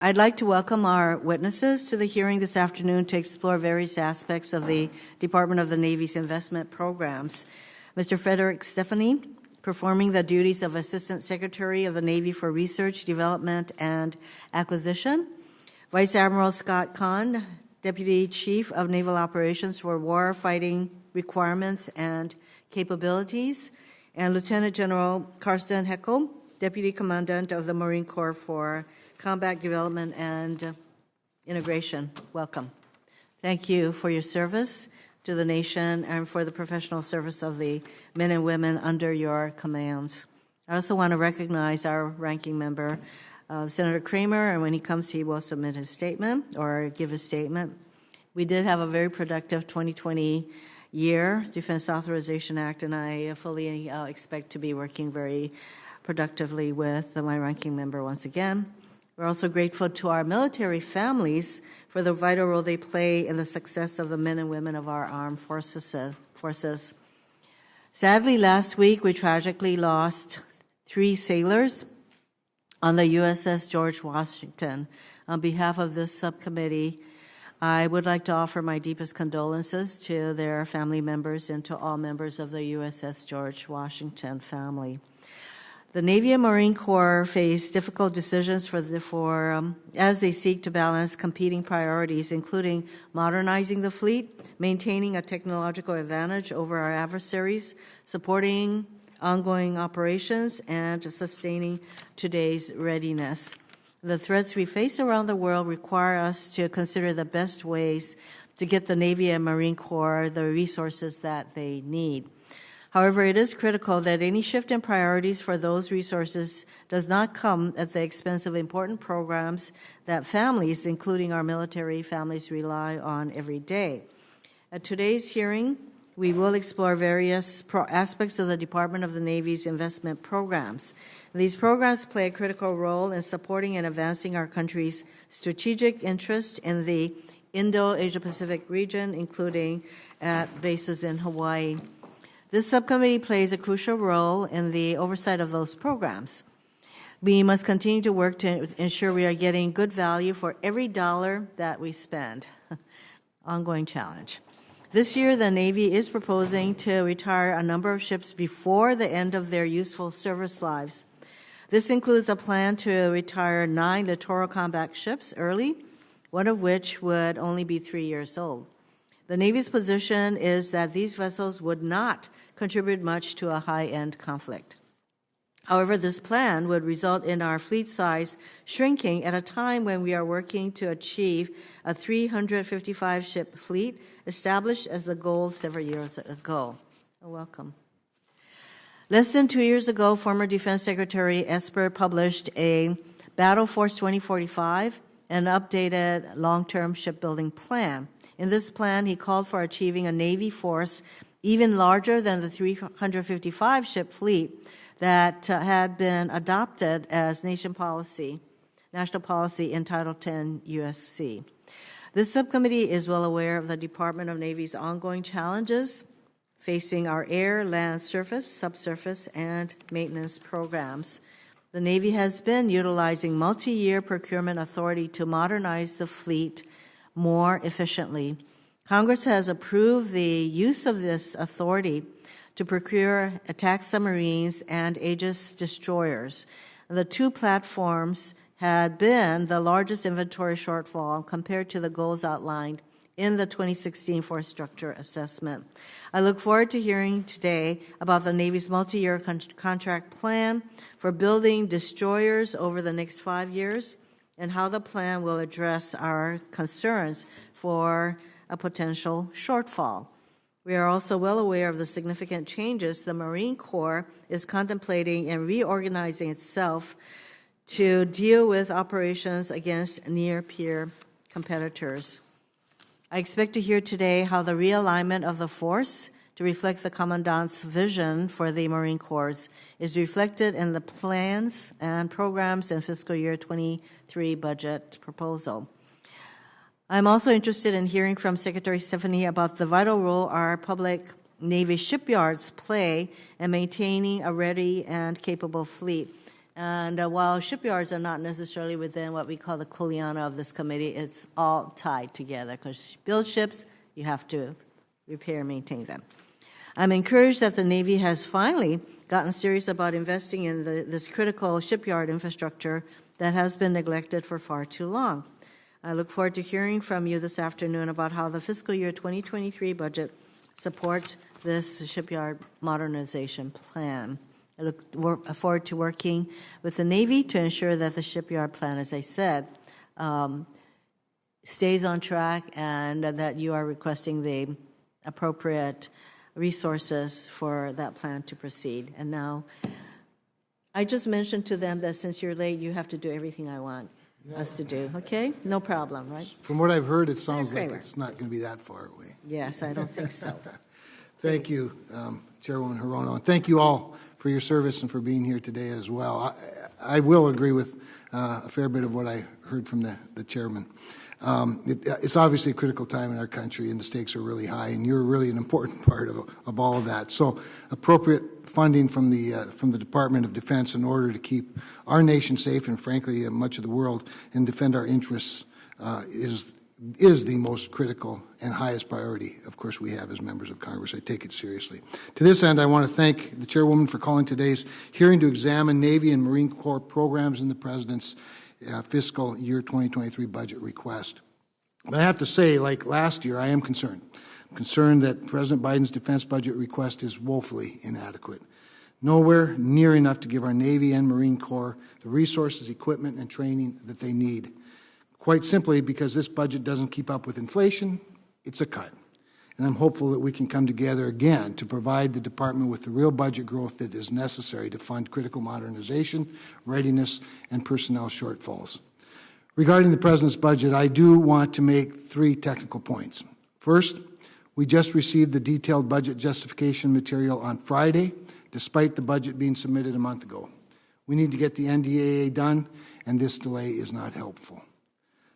I'd like to welcome our witnesses to the hearing this afternoon to explore various aspects of the Department of the Navy's investment programs. Mr. Frederick Stephanie, performing the duties of Assistant Secretary of the Navy for Research, Development, and Acquisition. Vice Admiral Scott Kahn, Deputy Chief of Naval Operations for War Fighting Requirements and Capabilities. And Lieutenant General Karsten Heckel, Deputy Commandant of the Marine Corps for Combat Development and Integration. Welcome. Thank you for your service to the nation and for the professional service of the men and women under your commands. I also want to recognize our ranking member, Senator Kramer, and when he comes, he will submit his statement or give his statement. We did have a very productive 2020 year, Defense Authorization Act, and I fully expect to be working very productively with my ranking member once again. We're also grateful to our military families for the vital role they play in the success of the men and women of our armed forces. Sadly, last week we tragically lost 3 sailors on the USS George Washington. On behalf of this subcommittee, I would like to offer my deepest condolences to their family members and to all members of the USS George Washington family. The Navy and Marine Corps face difficult decisions as they seek to balance competing priorities, including modernizing the fleet, maintaining a technological advantage over our adversaries, supporting ongoing operations, and sustaining today's readiness. The threats we face around the world require us to consider the best ways to get the Navy and Marine Corps the resources that they need. However, it is critical that any shift in priorities for those resources does not come at the expense of important programs that families, including our military families, rely on every day. At today's hearing, we will explore various aspects of the Department of the Navy's investment programs. These programs play a critical role in supporting and advancing our country's strategic interest in the Indo-Asia-Pacific region, including at bases in Hawaii. This subcommittee plays a crucial role in the oversight of those programs. We must continue to work to ensure we are getting good value for every dollar that we spend. Ongoing challenge. This year, the Navy is proposing to retire a number of ships before the end of their useful service lives. This includes a plan to retire 9 littoral combat ships early, one of which would only be 3 years old. The Navy's position is that these vessels would not contribute much to a high-end conflict. However, this plan would result in our fleet size shrinking at a time when we are working to achieve a 355-ship fleet established as the goal several years ago. Welcome. Less than 2 years ago, former Defense Secretary Esper published a Battle Force 2045, an updated long-term shipbuilding plan. In this plan, he called for achieving a Navy force even larger than the 355-ship fleet that had been adopted as national policy in Title 10 USC. This subcommittee is well aware of the Department of Navy's ongoing challenges facing our air, land, surface, subsurface, and maintenance programs. The Navy has been utilizing multi-year procurement authority to modernize the fleet more efficiently. Congress has approved the use of this authority to procure attack submarines and Aegis destroyers. The 2 platforms had been the largest inventory shortfall compared to the goals outlined in the 2016 Force Structure Assessment. I look forward to hearing today about the Navy's multi-year contract plan for building destroyers over the next 5 years and how the plan will address our concerns for a potential shortfall. We are also well aware of the significant changes the Marine Corps is contemplating in reorganizing itself to deal with operations against near-peer competitors. I expect to hear today how the realignment of the force to reflect the Commandant's vision for the Marine Corps is reflected in the plans and programs in Fiscal Year 23 budget proposal. I'm also interested in hearing from Secretary Stephanie about the vital role our public Navy shipyards play in maintaining a ready and capable fleet. And while shipyards are not necessarily within what we call the kuleana of this committee, it's all tied together because build ships, you have to repair and maintain them. I'm encouraged that the Navy has finally gotten serious about investing in this critical shipyard infrastructure that has been neglected for far too long. I look forward to hearing from you this afternoon about how the fiscal year 2023 budget supports this shipyard modernization plan. I look forward to working with the Navy to ensure that the shipyard plan, as I said, stays on track and that you are requesting the appropriate resources for that plan to proceed. And now, I just mentioned to them that since you're late, you have to do everything I want us to do, okay? No problem, right? From what I've heard, it sounds like it's not going to be that far away. Yes, I don't think so. Thank you, Chairwoman Hirono, and thank you all for your service and for being here today as well. I will agree with a fair bit of what I heard from the chairman. It's obviously a critical time in our country, and the stakes are really high, and you're really an important part of all of that. So, appropriate funding from the Department of Defense in order to keep our nation safe, and frankly, much of the world, and defend our interests is the most critical and highest priority, of course, we have as members of Congress. I take it seriously. To this end, I want to thank the chairwoman for calling today's hearing to examine Navy and Marine Corps programs in the President's fiscal year 2023 budget request. But I have to say, like last year, I am concerned. I'm concerned that President Biden's defense budget request is woefully inadequate. Nowhere near enough to give our Navy and Marine Corps the resources, equipment, and training that they need. Quite simply because this budget doesn't keep up with inflation, it's a cut. And I'm hopeful that we can come together again to provide the department with the real budget growth that is necessary to fund critical modernization, readiness, and personnel shortfalls. Regarding the President's budget, I do want to make 3 technical points. First, we just received the detailed budget justification material on Friday, despite the budget being submitted a month ago. We need to get the NDAA done, and this delay is not helpful.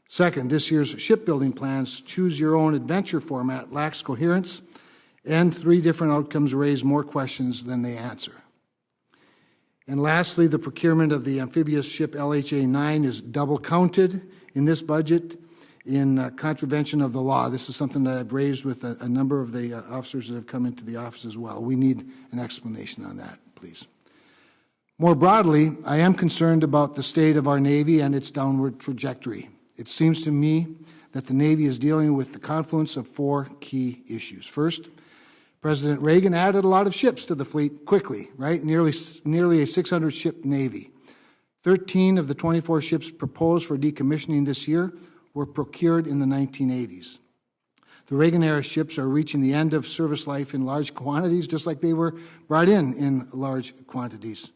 Second, this year's shipbuilding plan's choose-your-own-adventure format lacks coherence, and 3 different outcomes raise more questions than they answer. And lastly, the procurement of the amphibious ship LHA-9 is double-counted in this budget in contravention of the law. This is something that I've raised with a number of the officers that have come into the office as well. We need an explanation on that, please. More broadly, I am concerned about the state of our Navy and its downward trajectory. It seems to me that the Navy is dealing with the confluence of 4 key issues. First, President Reagan added a lot of ships to the fleet quickly, right? Nearly a 600-ship Navy. 13 of the 24 ships proposed for decommissioning this year were procured in the 1980s. The Reagan-era ships are reaching the end of service life in large quantities, just like they were brought in large quantities.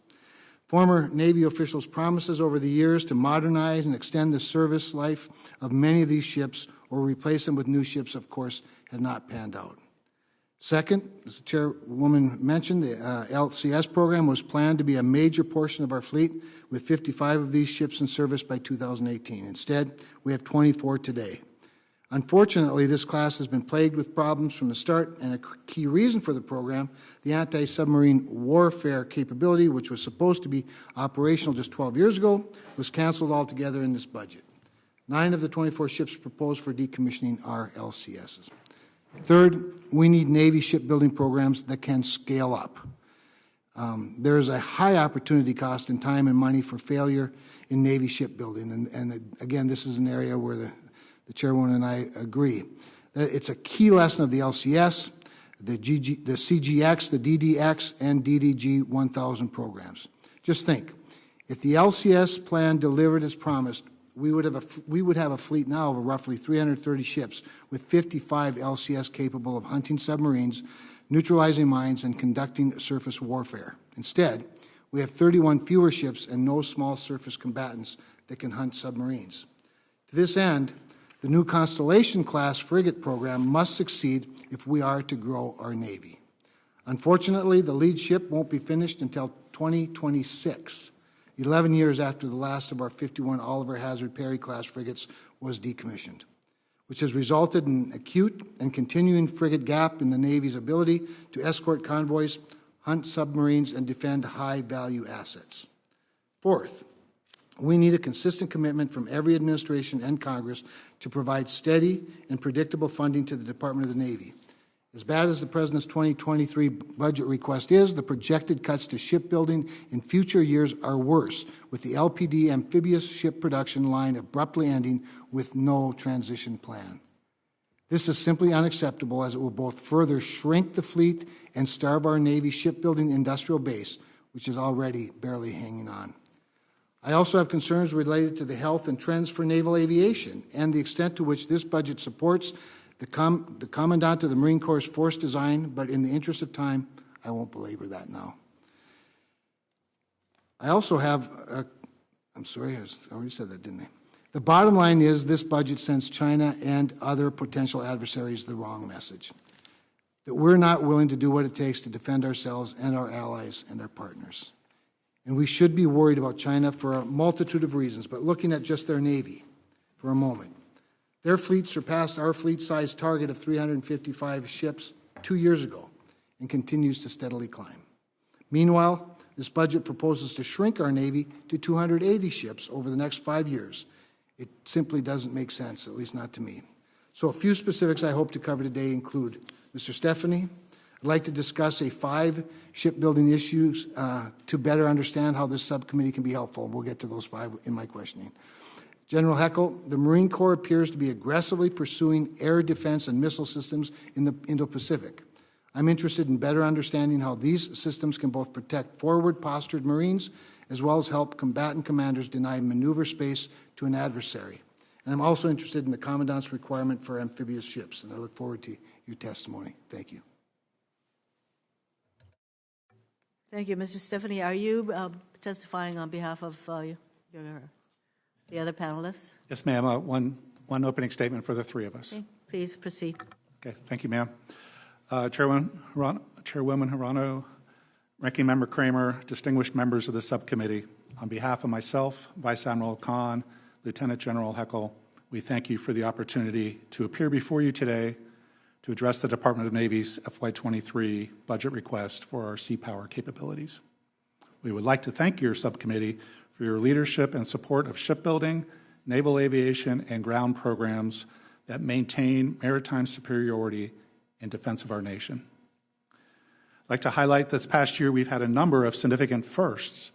Former Navy officials' promises over the years to modernize and extend the service life of many of these ships or replace them with new ships, of course, have not panned out. Second, as the chairwoman mentioned, the LCS program was planned to be a major portion of our fleet, with 55 of these ships in service by 2018. Instead, we have 24 today. Unfortunately, this class has been plagued with problems from the start, and a key reason for the program, the anti-submarine warfare capability, which was supposed to be operational just 12 years ago, was canceled altogether in this budget. 9 of the 24 ships proposed for decommissioning are LCSs. Third, we need Navy shipbuilding programs that can scale up. There is a high opportunity cost in time and money for failure in Navy shipbuilding, and again, this is an area where the chairwoman and I agree. It's a key lesson of the LCS, the CGX, the DDX, and DDG 1000 programs. Just think, if the LCS plan delivered as promised, we would have a fleet now of roughly 330 ships with 55 LCS capable of hunting submarines, neutralizing mines, and conducting surface warfare. Instead, we have 31 fewer ships and no small surface combatants that can hunt submarines. To this end, the new Constellation-class frigate program must succeed if we are to grow our Navy. Unfortunately, the lead ship won't be finished until 2026, 11 years after the last of our 51 Oliver Hazard Perry-class frigates was decommissioned, which has resulted in acute and continuing frigate gap in the Navy's ability to escort convoys, hunt submarines, and defend high-value assets. Fourth, we need a consistent commitment from every administration and Congress to provide steady and predictable funding to the Department of the Navy. As bad as the President's 2023 budget request is, the projected cuts to shipbuilding in future years are worse, with the LPD Amphibious ship production line abruptly ending with no transition plan. This is simply unacceptable, as it will both further shrink the fleet and starve our Navy shipbuilding industrial base, which is already barely hanging on. I also have concerns related to the health and trends for naval aviation and the extent to which this budget supports the Commandant of the Marine Corps' force design, but in the interest of time, I won't belabor that now. I also have, I'm sorry, I already said that, didn't I? The bottom line is this budget sends China and other potential adversaries the wrong message, that we're not willing to do what it takes to defend ourselves and our allies and our partners. And we should be worried about China for a multitude of reasons, but looking at just their Navy for a moment. Their fleet surpassed our fleet size target of 355 ships 2 years ago and continues to steadily climb. Meanwhile, this budget proposes to shrink our Navy to 280 ships over the next 5 years. It simply doesn't make sense, at least not to me. So a few specifics I hope to cover today include, Mr. Stephanie, I'd like to discuss 5 shipbuilding issues to better understand how this subcommittee can be helpful, and we'll get to those 5 in my questioning. General Heckel, the Marine Corps appears to be aggressively pursuing air defense and missile systems in the Indo-Pacific. I'm interested in better understanding how these systems can both protect forward-postured Marines as well as help combatant commanders deny maneuver space to an adversary. And I'm also interested in the Commandant's requirement for amphibious ships, and I look forward to your testimony. Thank you. Thank you. Mr. Stephanie, are you testifying on behalf of the other panelists? Yes, ma'am. One opening statement for the 3 of us. Okay. Please proceed. Okay. Thank you, ma'am. Chairwoman Hirano, Ranking Member Kramer, distinguished members of the subcommittee, on behalf of myself, Vice Admiral Khan, Lieutenant General Heckel, we thank you for the opportunity to appear before you today to address the Department of Navy's FY23 budget request for our sea power capabilities. We would like to thank your subcommittee for your leadership and support of shipbuilding, naval aviation, and ground programs that maintain maritime superiority in defense of our nation. I'd like to highlight this past year we've had a number of significant firsts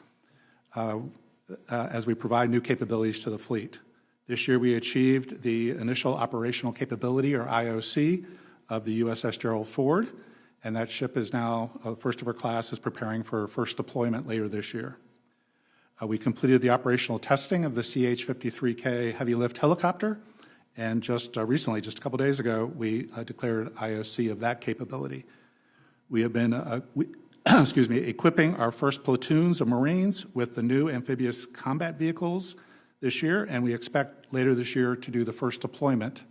as we provide new capabilities to the fleet. This year we achieved the initial operational capability, or IOC, of the USS Gerald Ford, and that ship is now, first of her class, is preparing for first deployment later this year. We completed the operational testing of the CH-53K heavy lift helicopter, and just recently, just a couple days ago, we declared IOC of that capability. We have been equipping our first platoons of Marines with the new amphibious combat vehicles this year, and we expect later this year to do the first deployment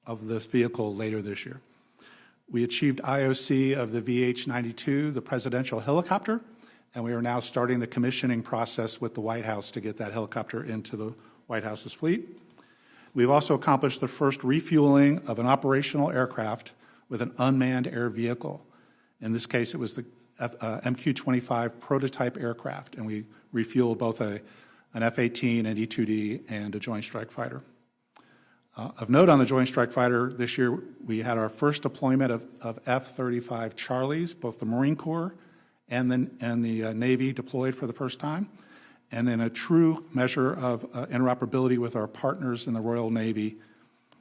of this vehicle later this year. We achieved IOC of the VH-92, the presidential helicopter, and we are now starting the commissioning process with the White House to get that helicopter into the White House's fleet. We've also accomplished the first refueling of an operational aircraft with an unmanned air vehicle. In this case, it was the MQ-25 prototype aircraft, and we refueled both an F-18, an E-2D, and a Joint Strike Fighter. Of note on the Joint Strike Fighter, this year we had our first deployment of F-35 Charlies, both the Marine Corps and the Navy deployed for the first time, and then a true measure of interoperability with our partners in the Royal Navy.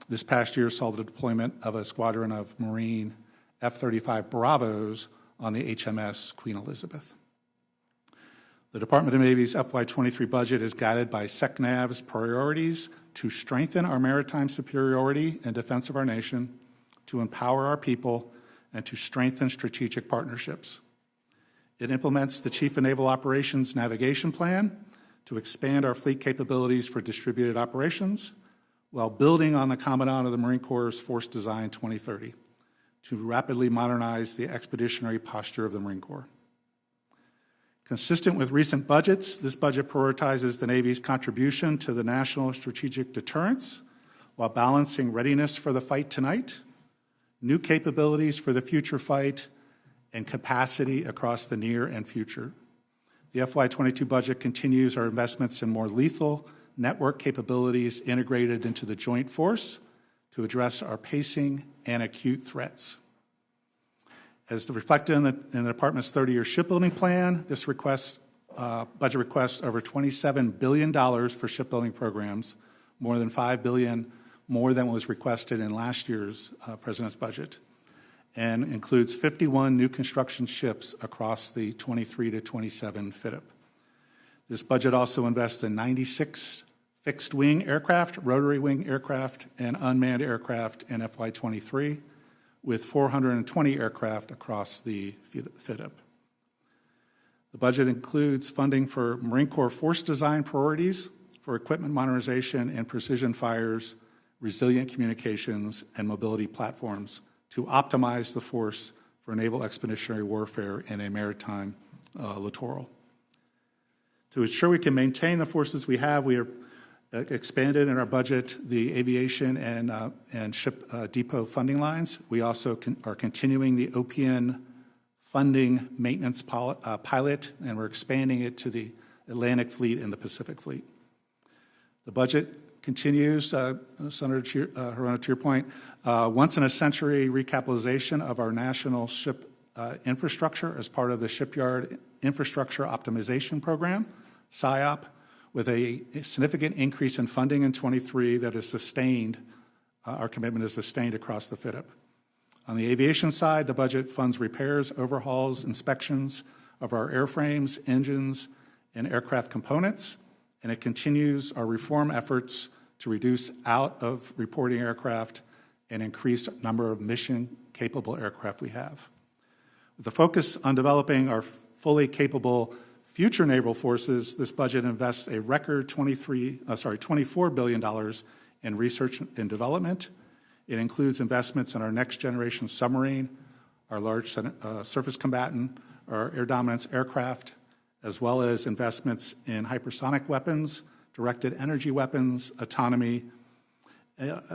This past year saw the deployment of a squadron of Marine F-35 Bravos on the HMS Queen Elizabeth. The Department of Navy's FY23 budget is guided by SECNAV's priorities to strengthen our maritime superiority and defense of our nation, to empower our people, and to strengthen strategic partnerships. It implements the Chief of Naval Operations Navigation Plan to expand our fleet capabilities for distributed operations, while building on the Commandant of the Marine Corps' Force Design 2030 to rapidly modernize the expeditionary posture of the Marine Corps. Consistent with recent budgets, this budget prioritizes the Navy's contribution to the national strategic deterrence while balancing readiness for the fight tonight, new capabilities for the future fight, and capacity across the near and future. The FY22 budget continues our investments in more lethal network capabilities integrated into the joint force to address our pacing and acute threats. As reflected in the Department's 30-year shipbuilding plan, this budget requests over $27 billion for shipbuilding programs, more than $5 billion more than was requested in last year's President's budget, and includes 51 new construction ships across the 23 to 27 FYDP. This budget also invests in 96 fixed-wing aircraft, rotary wing aircraft, and unmanned aircraft in FY23, with 420 aircraft across the FYDP. The budget includes funding for Marine Corps force design priorities for equipment modernization and precision fires, resilient communications, and mobility platforms to optimize the force for naval expeditionary warfare in a maritime littoral. To ensure we can maintain the forces we have, we are expanded in our budget the aviation and ship depot funding lines. We also are continuing the OPN funding maintenance pilot, and we're expanding it to the Atlantic Fleet and the Pacific Fleet. The budget continues, Senator Hirono, to your point, once-in-a-century recapitalization of our national ship infrastructure as part of the Shipyard Infrastructure Optimization Program, SIOP, with a significant increase in funding in 23 that is sustained. Our commitment is sustained across the FYDP. On the aviation side, the budget funds repairs, overhauls, inspections of our airframes, engines, and aircraft components, and it continues our reform efforts to reduce out-of-reporting aircraft and increase the number of mission-capable aircraft we have. With a focus on developing our fully capable future naval forces, this budget invests a record $24 billion in research and development. It includes investments in our next-generation submarine, our large surface combatant, our air dominance aircraft, as well as investments in hypersonic weapons, directed energy weapons, autonomy,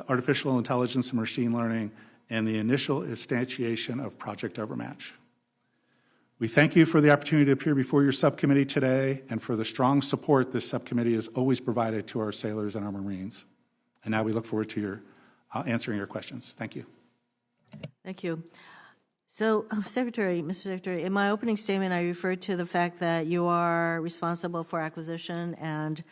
artificial intelligence and machine learning, and the initial instantiation of Project Overmatch. We thank you for the opportunity to appear before your subcommittee today and for the strong support this subcommittee has always provided to our sailors and our Marines. And now we look forward to answering your questions. Thank you. Thank you. So, Mr. Secretary, in my opening statement, I referred to the fact that you are responsible for acquisition and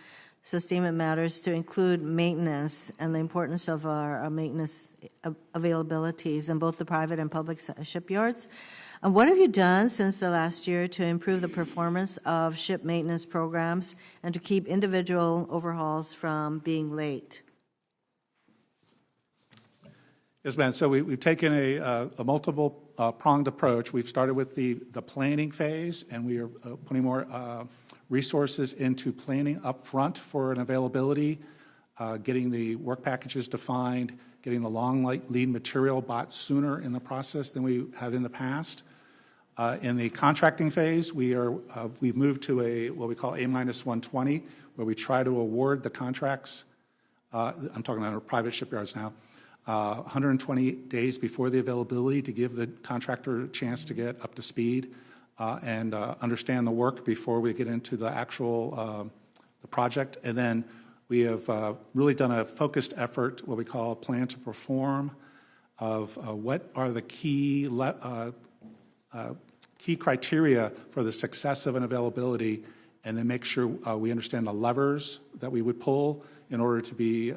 sustainment matters to include maintenance and the importance of our maintenance availabilities in both the private and public shipyards. And what have you done since the last year to improve the performance of ship maintenance programs and to keep individual overhauls from being late? Yes, ma'am. So we've taken a multiple pronged approach. We've started with the planning phase, and we are putting more resources into planning up front for an availability, getting the work packages defined, getting the long lead material bought sooner in the process than we have in the past. In the contracting phase, we've moved to what we call A-120, where we try to award the contracts. I'm talking about our private shipyards now. 120 days before the availability to give the contractor a chance to get up to speed and understand the work before we get into the actual the project. And then we have really done a focused effort, what we call a plan to perform, of what are the key criteria for the success of an availability, and then make sure we understand the levers that we would pull in order to be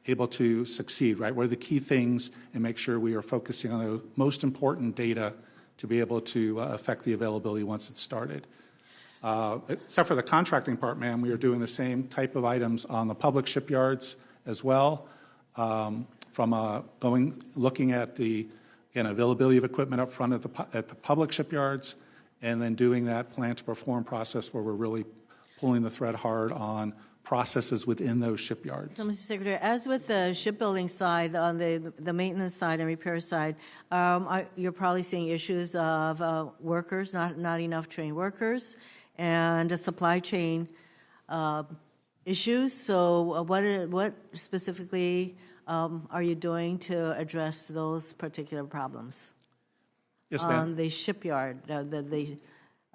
able to succeed, right? What are the key things, and make sure we are focusing on the most important data to be able to affect the availability once it's started. Except for the contracting part, ma'am, we are doing the same type of items on the public shipyards as well, looking at the availability of equipment up front at the public shipyards, and then doing that plan to perform process where we're really pulling the thread hard on processes within those shipyards. So, Mr. Secretary, as with the shipbuilding side, on the maintenance side and repair side, you're probably seeing issues of workers, not enough trained workers, and supply chain issues. So what specifically are you doing to address those particular problems? Yes, ma'am. On the shipyard, the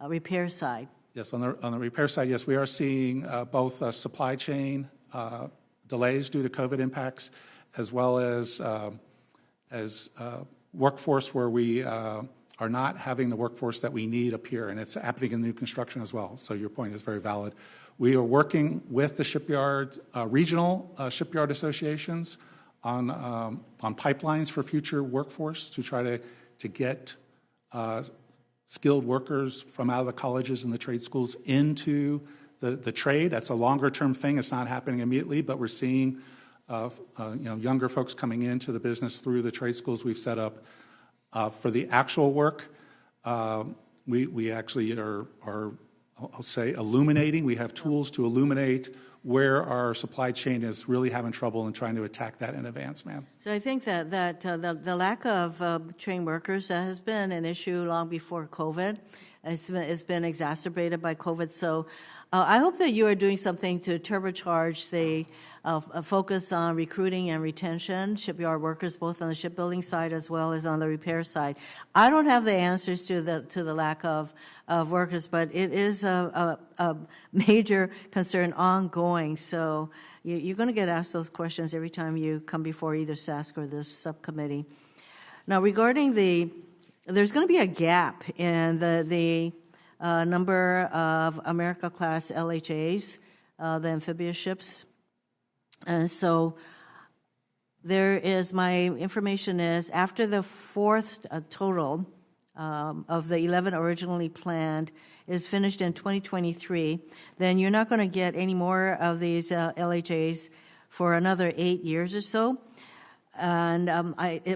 repair side? Yes, on the repair side, yes, we are seeing both supply chain delays due to COVID impacts, as well as workforce where we are not having the workforce that we need up here, and it's happening in new construction as well. So your point is very valid. We are working with the shipyard, regional shipyard associations on pipelines for future workforce to try to get skilled workers from out of the colleges and the trade schools into the trade. That's a longer-term thing. It's not happening immediately, but we're seeing younger folks coming into the business through the trade schools we've set up. For the actual work, we actually are, I'll say, illuminating. We have tools to illuminate where our supply chain is really having trouble and trying to attack that in advance, ma'am. So I think that the lack of trained workers has been an issue long before COVID. It's been exacerbated by COVID. So I hope that you are doing something to turbocharge the focus on recruiting and retention, shipyard workers, both on the shipbuilding side as well as on the repair side. I don't have the answers to the lack of workers, but it is a major concern ongoing. So you're going to get asked those questions every time you come before either SASC or this subcommittee. Now, regarding there's going to be a gap in the number of America-class LHAs, the amphibious ships. And so my information is after the fourth total of the 11 originally planned is finished in 2023, then you're not going to get any more of these LHAs for another 8 years or so. And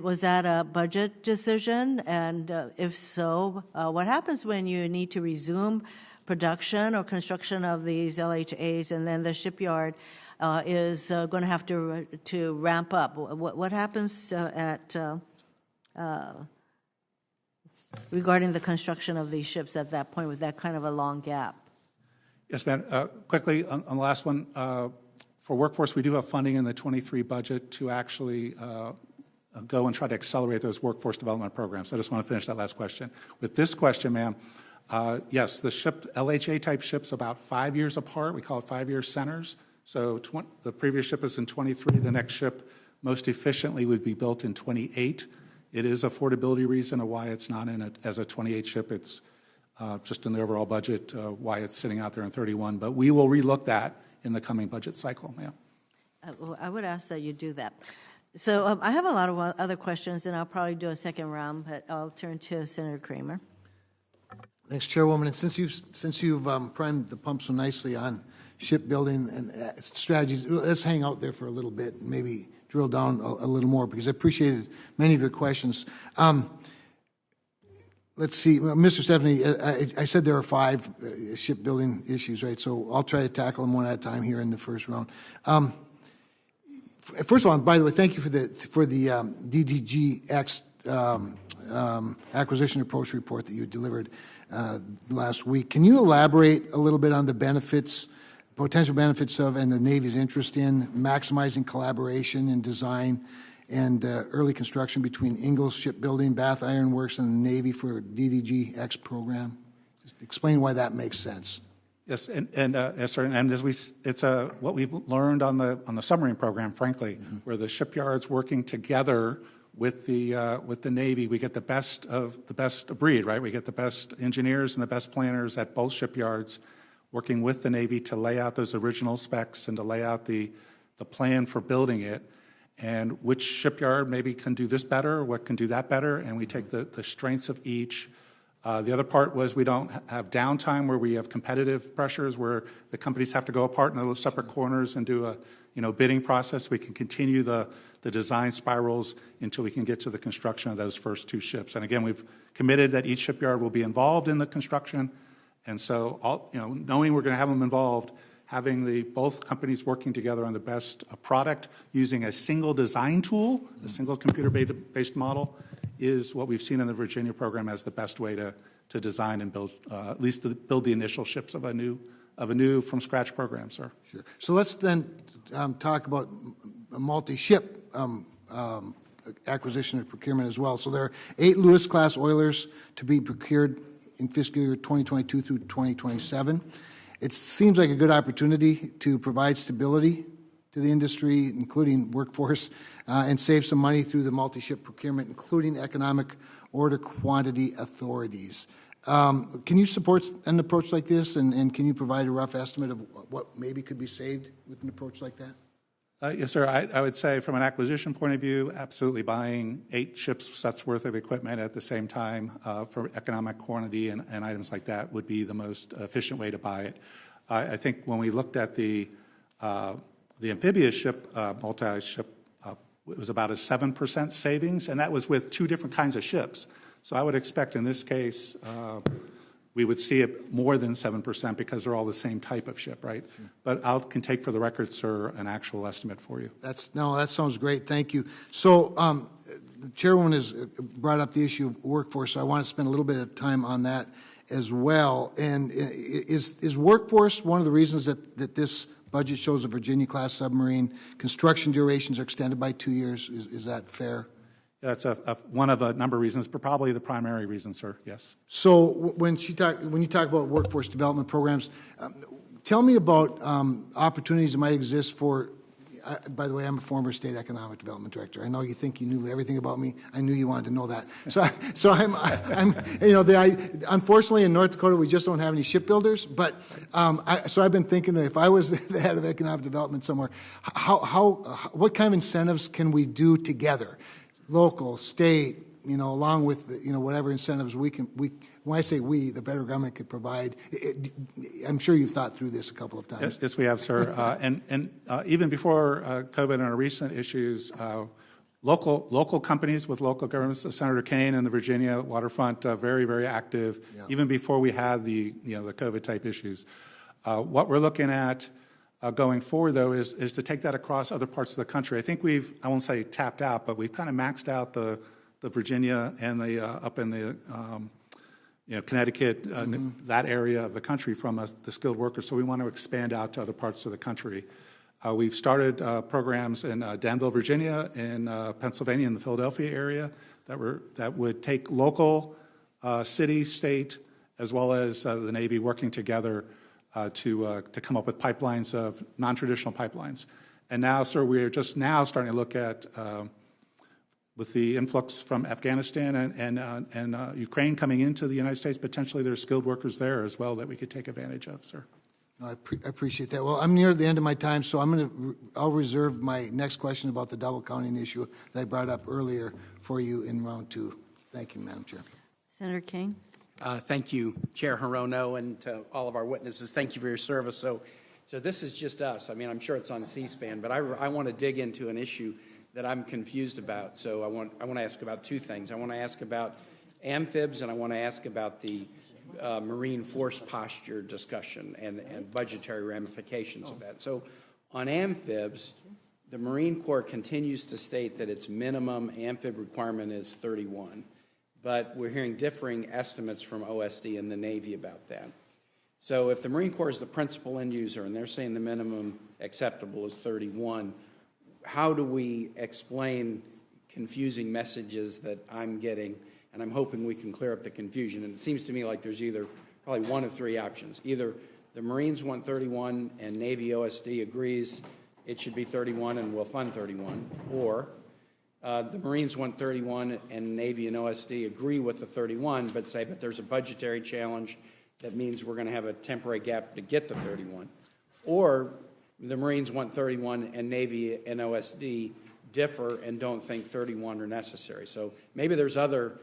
was that a budget decision? And if so, what happens when you need to resume production or construction of these LHAs and then the shipyard is going to have to ramp up? What happens regarding the construction of these ships at that point with that kind of a long gap? Yes, ma'am. Quickly, on the last one, for workforce, we do have funding in the 23 budget to actually go and try to accelerate those workforce development programs. I just want to finish that last question. With this question, ma'am, yes, the LHA-type ships about 5 years apart. We call it 5-year centers. So the previous ship is in 23. The next ship most efficiently would be built in 28. It is affordability reason of why it's not in as a 28 ship. It's just in the overall budget why it's sitting out there in 31. But we will relook that in the coming budget cycle, ma'am. Well, I would ask that you do that. So I have a lot of other questions, and I'll probably do a second round, but I'll turn to Senator Kramer. Thanks, Chairwoman. And since you've primed the pump so nicely on shipbuilding and strategies, let's hang out there for a little bit and maybe drill down a little more, because I appreciated many of your questions. Let's see, Mr. Stephanie, I said there are 5 shipbuilding issues, right? So I'll try to tackle them one at a time here in the first round. First of all, by the way, thank you for the DDGX acquisition approach report that you delivered last week. Can you elaborate a little bit on the benefits, potential benefits of, and the Navy's interest in maximizing collaboration in design and early construction between Ingalls Shipbuilding, Bath Iron Works, and the Navy for DDGX program? Just explain why that makes sense. Yes, yes, sir. And as it's what we've learned on the submarine program, frankly, where the shipyards working together with the Navy, we get the best breed, right? We get the best engineers and the best planners at both shipyards working with the Navy to lay out those original specs and to lay out the plan for building it. And which shipyard maybe can do this better, what can do that better, and we take the strengths of each. The other part was we don't have downtime where we have competitive pressures where the companies have to go apart in those separate corners and do a bidding process. We can continue the design spirals until we can get to the construction of those first 2 ships. And again, we've committed that each shipyard will be involved in the construction. And so, knowing we're going to have them involved, having both companies working together on the best product using a single design tool, a single computer-based model, is what we've seen in the Virginia program as the best way to design and build, at least to build the initial ships of a new from scratch program, sir. Sure. So let's then talk about a multi-ship acquisition and procurement as well. So there are 8 Lewis-class oilers to be procured in fiscal year 2022 through 2027. It seems like a good opportunity to provide stability to the industry, including workforce, and save some money through the multi-ship procurement, including economic order quantity authorities. Can you support an approach like this, and can you provide a rough estimate of what maybe could be saved with an approach like that? Yes, sir. I would say from an acquisition point of view, absolutely buying 8 ships sets worth of equipment at the same time for economic quantity and items like that would be the most efficient way to buy it. I think when we looked at the amphibious ship, multi-ship, it was about a 7% savings, and that was with 2 different kinds of ships. So I would expect in this case, we would see it more than 7% because they're all the same type of ship, right? Sure. But I can take for the record, sir, an actual estimate for you. That sounds great. Thank you. So the chairwoman has brought up the issue of workforce, so I want to spend a little bit of time on that as well. And is workforce one of the reasons that this budget shows a Virginia-class submarine construction durations are extended by 2 years? Is that fair? That's one of a number of reasons, but probably the primary reason, sir, yes. So when you talk about workforce development programs, tell me about opportunities that might exist for, by the way, I'm a former state economic development director. I know you think you knew everything about me. I knew you wanted to know that. So I'm unfortunately in North Dakota, we just don't have any shipbuilders, but so I've been thinking if I was the head of economic development somewhere, what kind of incentives can we do together? Local, state, along with, whatever incentives when I say we, the federal government could provide. I'm sure you've thought through this a couple of times. Yes, we have, sir. And even before COVID and our recent issues, local companies with local governments, Senator Kane and the Virginia waterfront, very, very active, yeah. Even before we had the COVID type issues. What we're looking at going forward, though, is to take that across other parts of the country. I think I won't say tapped out, but we've kind of maxed out the Virginia and the up in the Connecticut, that area of the country from the skilled workers. So we want to expand out to other parts of the country. We've started programs in Danville, Virginia, in Pennsylvania, in the Philadelphia area that would take local, city, state, as well as the Navy working together to come up with pipelines of non-traditional pipelines. And now, sir, we are just now starting to look at, with the influx from Afghanistan and Ukraine coming into the United States, potentially there's skilled workers there as well that we could take advantage of, sir. I appreciate that. Well, I'm near the end of my time, so I'll reserve my next question about the double counting issue that I brought up earlier for you in round 2. Thank you, Madam Chair. Senator King. Thank you, Chair Hirono, and to all of our witnesses. Thank you for your service. So this is just us. I mean, I'm sure it's on C-SPAN, but I want to dig into an issue that I'm confused about. So I want to ask about 2 things. I want to ask about amphibs, and I want to ask about the marine force posture discussion and budgetary ramifications of that. So on amphibs, the Marine Corps continues to state that its minimum amphib requirement is 31. But we're hearing differing estimates from OSD and the Navy about that. So if the Marine Corps is the principal end user and they're saying the minimum acceptable is 31, how do we explain confusing messages that I'm getting? And I'm hoping we can clear up the confusion. And it seems to me like there's either probably one of 3 options. Either the Marines want 31 and Navy OSD agrees it should be 31 and we'll fund 31, or the Marines want 31 and Navy and OSD agree with the 31, but there's a budgetary challenge that means we're going to have a temporary gap to get the 31. Or the Marines want 31 and Navy and OSD differ and don't think 31 are necessary. So maybe there's other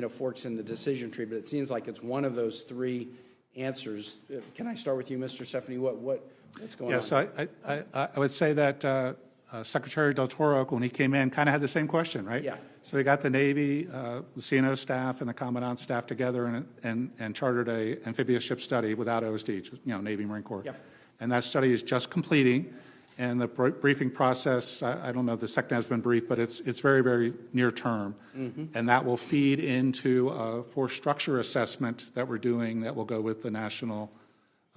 forks in the decision tree, but it seems like it's one of those 3 answers. Can I start with you, Mr. Stephanie? What's going on? Yes, I would say that Secretary Del Toro, when he came in, kind of had the same question, right? Yeah. So he got the Navy, the CNO staff, and the Commandant staff together and chartered a amphibious ship study without OSD, Navy Marine Corps. Yep. And that study is just completing, and the briefing process, I don't know if the second has been briefed, but it's very, very near term. Mm-hmm. And that will feed into a force structure assessment that we're doing that will go with the National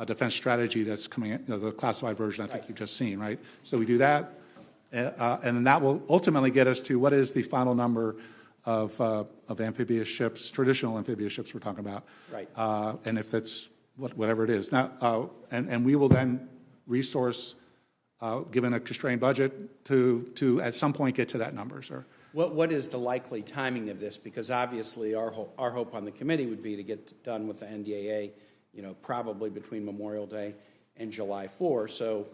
Defense Strategy that's coming, the classified version I think you've just seen, right? So we do that. And then that will ultimately get us to what is the final number of amphibious ships, traditional amphibious ships we're talking about. Right. And if it's whatever it is. Now, and we will then resource, given a constrained budget, to at some point get to that number, sir. What is the likely timing of this? Because obviously our hope on the committee would be to get done with the NDAA, probably between Memorial Day and July 4. So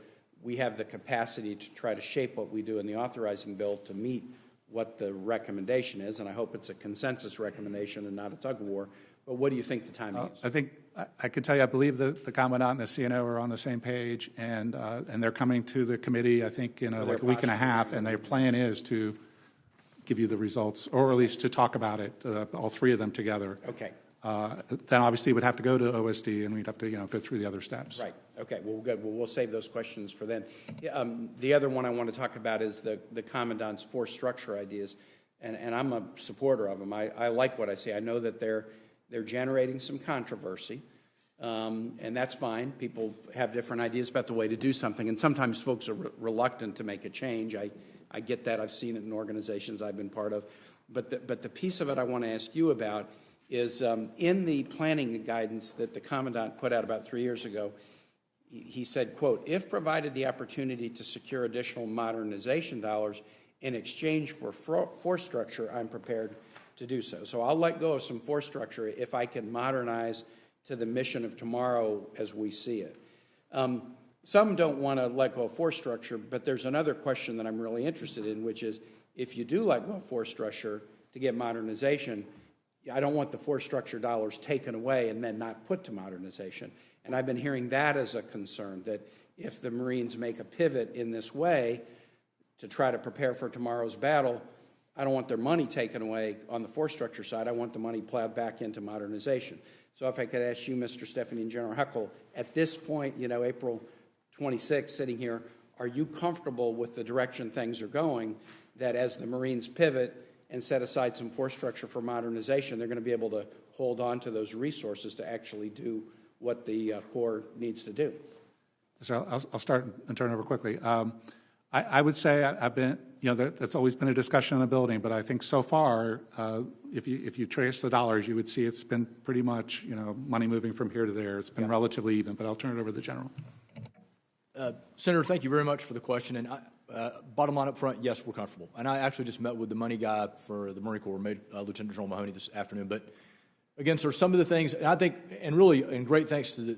we have the capacity to try to shape what we do in the authorizing bill to meet what the recommendation is, and I hope it's a consensus recommendation and not a tug of war. But what do you think the timing is? I think I can tell you, I believe the Commandant and the CNO are on the same page, and they're coming to the committee, I think, in like a week and a half, and their plan is to give you the results, or at least to talk about it, all three of them together. Okay. Then obviously it would have to go to OSD, and we'd have to go through the other steps. Right. Okay. Well, good. Well, we'll save those questions for then. The other one I want to talk about is the Commandant's force structure ideas, and I'm a supporter of them. I like what I see. I know that they're generating some controversy, and that's fine. People have different ideas about the way to do something, and sometimes folks are reluctant to make a change. I get that. I've seen it in organizations I've been part of. But the piece of it I want to ask you about is in the planning guidance that the Commandant put out about 3 years ago, he said, quote, if provided the opportunity to secure additional modernization dollars in exchange for force structure, I'm prepared to do so. So I'll let go of some force structure if I can modernize to the mission of tomorrow as we see it. Some don't want to let go of force structure, but there's another question that I'm really interested in, which is if you do let go of force structure to get modernization, I don't want the force structure dollars taken away and then not put to modernization. And I've been hearing that as a concern, that if the Marines make a pivot in this way to try to prepare for tomorrow's battle, I don't want their money taken away on the force structure side. I want the money plowed back into modernization. So if I could ask you, Mr. Stephanie and General Huckle, at this point, April 26th, sitting here, are you comfortable with the direction things are going, that as the Marines pivot and set aside some force structure for modernization, they're going to be able to hold on to those resources to actually do what the Corps needs to do? So I'll start and turn over quickly. I would say I've been, that's always been a discussion in the building, but I think so far, if you trace the dollars, you would see it's been pretty much, money moving from here to there. It's been relatively even, but I'll turn it over to the General. Senator, thank you very much for the question. And bottom line up front, yes, we're comfortable. And I actually just met with the money guy for the Marine Corps, Lieutenant General Mahoney, this afternoon. But again, sir, some of the things, and I think, and really, and great thanks to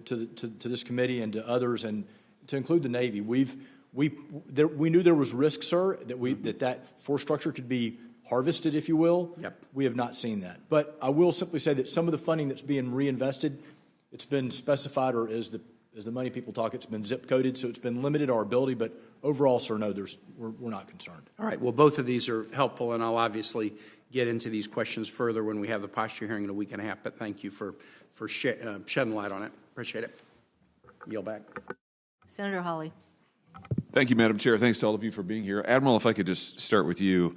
this committee and to others, and to include the Navy, we knew there was risk, sir, that force structure could be harvested, if you will. Yep. We have not seen that. But I will simply say that some of the funding that's being reinvested, it's been specified, or as the money people talk, it's been zip coded, so it's been limited our ability. But overall, sir, no, we're not concerned. All right. Well, both of these are helpful, and I'll obviously get into these questions further when we have the posture hearing in a week and a half. But thank you for shedding light on it. Appreciate it. Yield back. Senator Hawley. Thank you, Madam Chair. Thanks to all of you for being here. Admiral, if I could just start with you.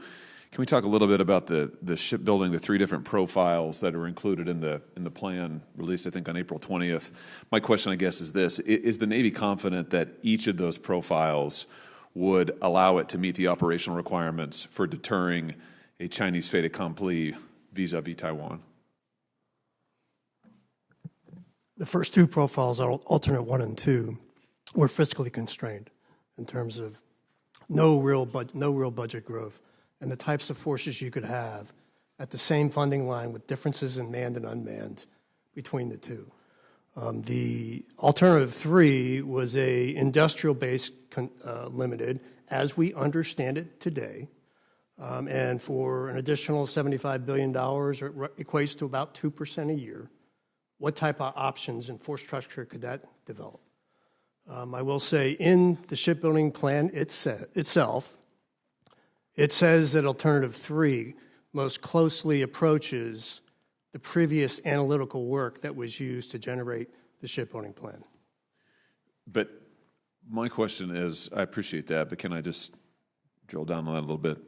Can we talk a little bit about the shipbuilding, the three different profiles that are included in the plan released, I think, on April 20th? My question, I guess, is this. Is the Navy confident that each of those profiles would allow it to meet the operational requirements for deterring a Chinese fait accompli vis-a-vis Taiwan? The first two profiles, alternate 1 and 2, were fiscally constrained in terms of no real budget growth, and the types of forces you could have at the same funding line with differences in manned and unmanned between the two. The alternative 3 was a industrial base limited, as we understand it today, and for an additional $75 billion, it equates to about 2% a year. What type of options and force structure could that develop? I will say in the shipbuilding plan itself, it says that alternative 3 most closely approaches the previous analytical work that was used to generate the shipbuilding plan. But my question is, I appreciate that, but can I just drill down on that a little bit?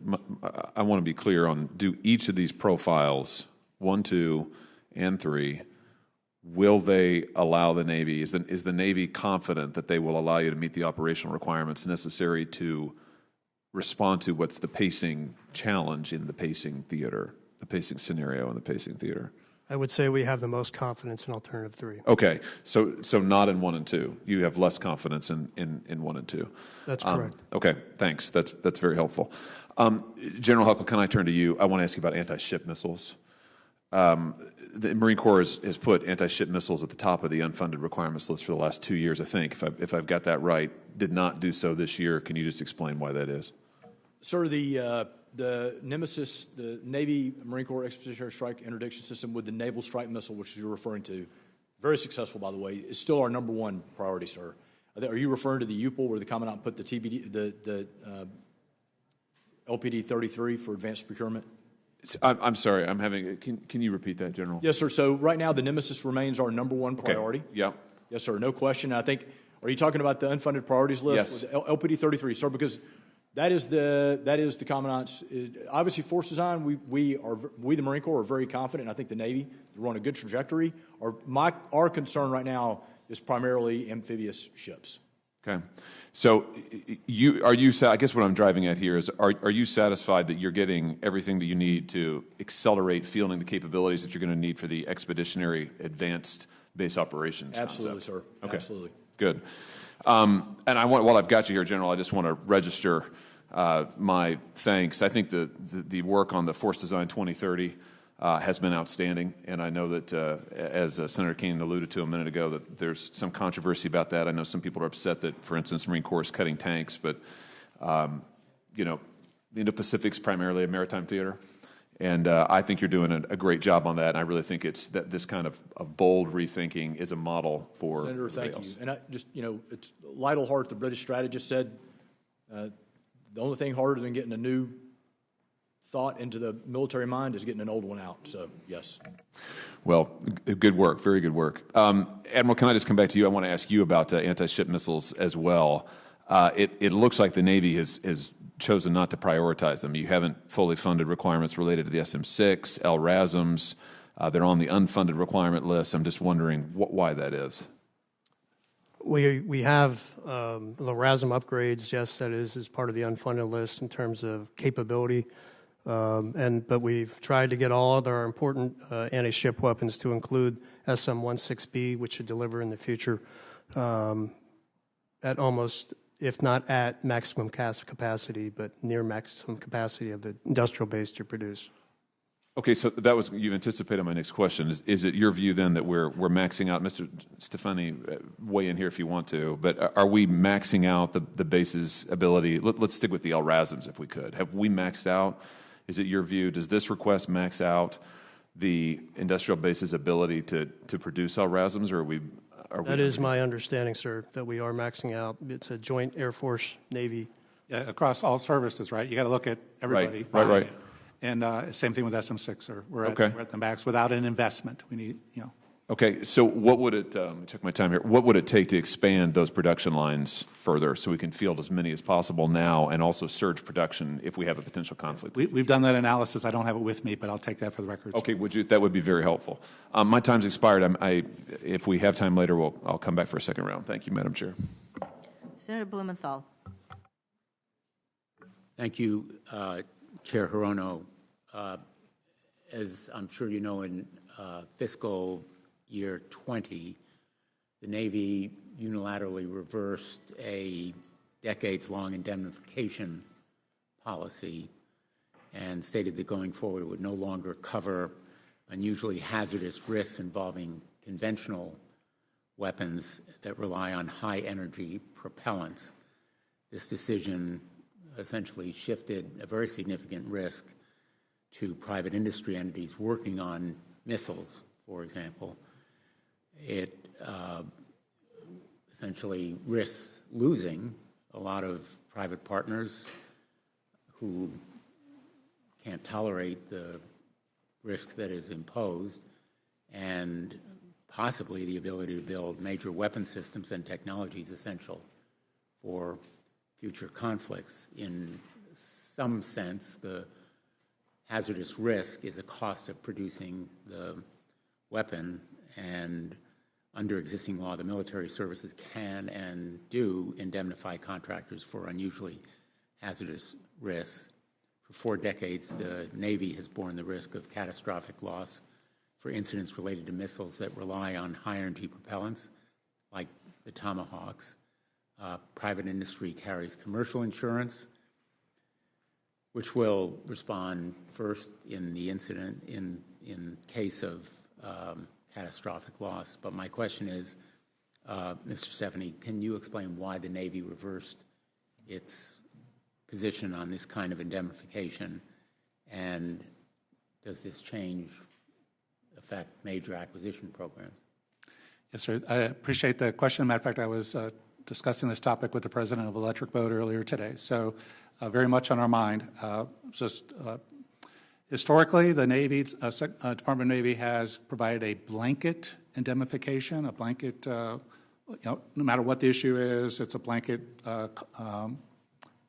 I want to be clear on, do each of these profiles, 1, 2, and 3, will they allow the Navy, is the Navy confident that they will allow you to meet the operational requirements necessary to respond to what's the pacing challenge in the pacing theater? pacing scenario and the pacing theater? I would say we have the most confidence in alternative 3. Okay, so not in 1 and 2. You have less confidence in 1 and 2. That's correct. Okay, thanks. That's very helpful. General Huckle, can I turn to you? I want to ask you about anti-ship missiles. The Marine Corps has put anti-ship missiles at the top of the unfunded requirements list for the last 2 years, I think, if I've got that right. Did not do so this year. Can you just explain why that is? Sir, the Nemesis, the Navy Marine Corps Expeditionary Strike Interdiction System with the Naval Strike Missile, which you're referring to, very successful, by the way, is still our number one priority, sir. Are you referring to the UPL where the Commandant put the LPD 33 for advanced procurement? I'm sorry. I'm having. Can you repeat that, General? Yes, sir. So right now, the Nemesis remains our number one priority. Okay. Yeah. Yes, sir. No question. I think. Are you talking about the unfunded priorities list? Yes. With LPD 33, sir? Because that is the Commandant's. Obviously, force design. We the Marine Corps are very confident. I think the Navy we're on a good trajectory. Our concern right now is primarily amphibious ships. Okay. So I guess what I'm driving at here is, are you satisfied that you're getting everything that you need to accelerate fielding the capabilities that you're going to need for the expeditionary advanced base operations Absolutely, concept? sir. Okay. Absolutely. Good. And while I've got you here, General, I just want to register my thanks. I think the work on the Force Design 2030 has been outstanding, and I know that, as Senator King alluded to a minute ago, that there's some controversy about that. I know some people are upset that, for instance, Marine Corps is cutting tanks, but, the Indo-Pacific's primarily a maritime theater, and I think you're doing a great job on that, and I really think it's that this kind of bold rethinking is a model for Senator, thank else. you. And I just, it's Lytle Hart, the British strategist, said the only thing harder than getting a new thought into the military mind is getting an old one out. So, yes. Well, good work. Very good work. Admiral, can I just come back to you? I want to ask you about anti-ship missiles as well. It looks like the Navy has chosen not to prioritize them. You haven't fully funded requirements related to the SM-6, LRASMs. They're on the unfunded requirement list. I'm just wondering why that is. We have the LRASM upgrades, yes, that is part of the unfunded list in terms of capability. But we've tried to get all other important anti-ship weapons to include SM-16B, which should deliver in the future at almost, if not at maximum capacity, but near maximum capacity of the industrial base to produce. Okay, so you anticipated my next question. Is it your view then that we're maxing out, Mr. Stefani, weigh in here if you want to, but are we maxing out the base's ability? Let's stick with the LRASMs if we could. Have we maxed out? Is it your view, does this request max out the industrial base's ability to produce LRASMs, or are we? That is my understanding, sir, that we are maxing out. It's a joint Air Force, Navy. Yeah, across all services, right? You got to look at everybody. Right. And same thing with SM-6, or we're Okay. at the max without an investment. We need, Okay, so what would it, I took my time here, what would it take to expand those production lines further so we can field as many as possible now and also surge production if we have a potential conflict? We've done that analysis. I don't have it with me, but I'll take that for the record. Okay, that would be very helpful. My time's expired. If we have time later, I'll come back for a second round. Thank you, Madam Chair. Senator Blumenthal. Thank you, Chair Hirono. As I'm sure you know, in Fiscal Year 20, the Navy unilaterally reversed a decades-long indemnification policy and stated that going forward it would no longer cover unusually hazardous risks involving conventional weapons that rely on high-energy propellants. This decision essentially shifted a very significant risk to private industry entities working on missiles, for example. It essentially risks losing a lot of private partners who can't tolerate the risk that is imposed, and possibly the ability to build major weapon systems and technologies essential for future conflicts. In some sense, the hazardous risk is a cost of producing the weapon, and under existing law, the military services can and do indemnify contractors for unusually hazardous risks. For 4 decades, the Navy has borne the risk of catastrophic loss for incidents related to missiles that rely on high-energy propellants, like the Tomahawks. Private industry carries commercial insurance, which will respond first in the incident in case of catastrophic loss. But my question is, Mr. Stephanie, can you explain why the Navy reversed its position on this kind of indemnification, and does this change affect major acquisition programs? Yes, sir. I appreciate the question. Matter of fact, I was discussing this topic with the president of Electric Boat earlier today, so very much on our mind. Historically, the Navy, Department of Navy has provided a blanket indemnification, a blanket, no matter what the issue is, it's a blanket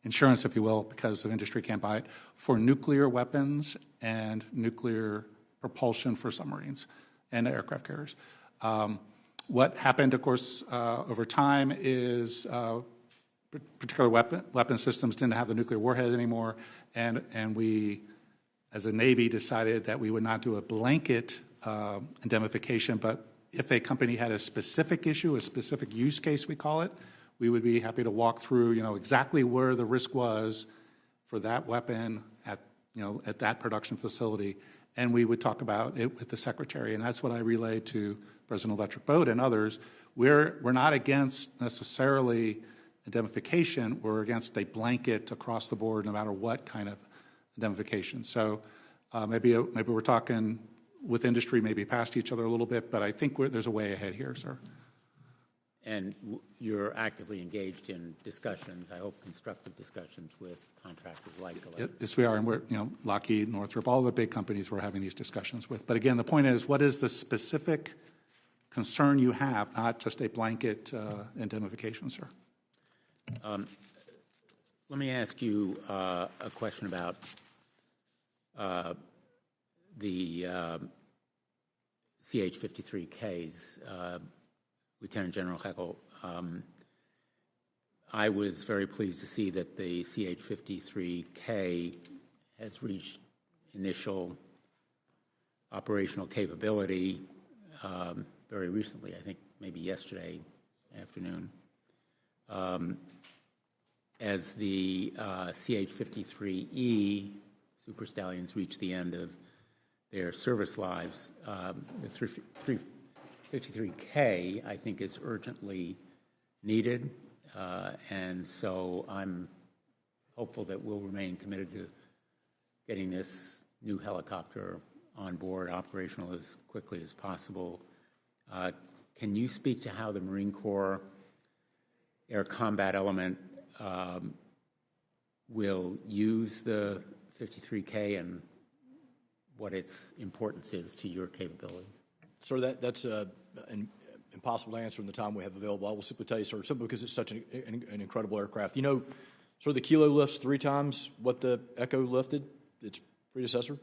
insurance, if you will, because the industry can't buy it, for nuclear weapons and nuclear propulsion for submarines and aircraft carriers. What happened, of course, over time is particular weapon systems didn't have the nuclear warhead anymore, and we, as a Navy, decided that we would not do a blanket indemnification, but if a company had a specific issue, a specific use case, we call it, we would be happy to walk through, exactly where the risk was for that weapon at that production facility, and we would talk about it with the Secretary, and that's what I relayed to President Electric Boat and others. We're not against necessarily indemnification. We're against a blanket across the board, no matter what kind of indemnification. So maybe we're talking with industry, maybe past each other a little bit, but I think there's a way ahead here, sir. And you're actively engaged in discussions, I hope constructive discussions with contractors like Electric. Yes, we are, and we're, Lockheed, Northrop, all the big companies we're having these discussions with. But again, the point is, what is the specific concern you have, not just a blanket indemnification, sir? Let me ask you a question about the CH-53Ks. Lieutenant General Heckel, I was very pleased to see that the CH-53K has reached initial operational capability very recently, I think maybe yesterday afternoon. As the CH-53E Super Stallions reach the end of their service lives, the 53K, I think, is urgently needed, and so I'm hopeful that we'll remain committed to getting this new helicopter on board, operational as quickly as possible. Can you speak to how the Marine Corps Air Combat Element will use the 53K and what its importance is to your capabilities? Sir, that's impossible to answer in the time we have available. I will simply tell you, sir, simply because it's such an incredible aircraft. Sir, the Kilo lifts 3 times what the Echo lifted, its predecessor.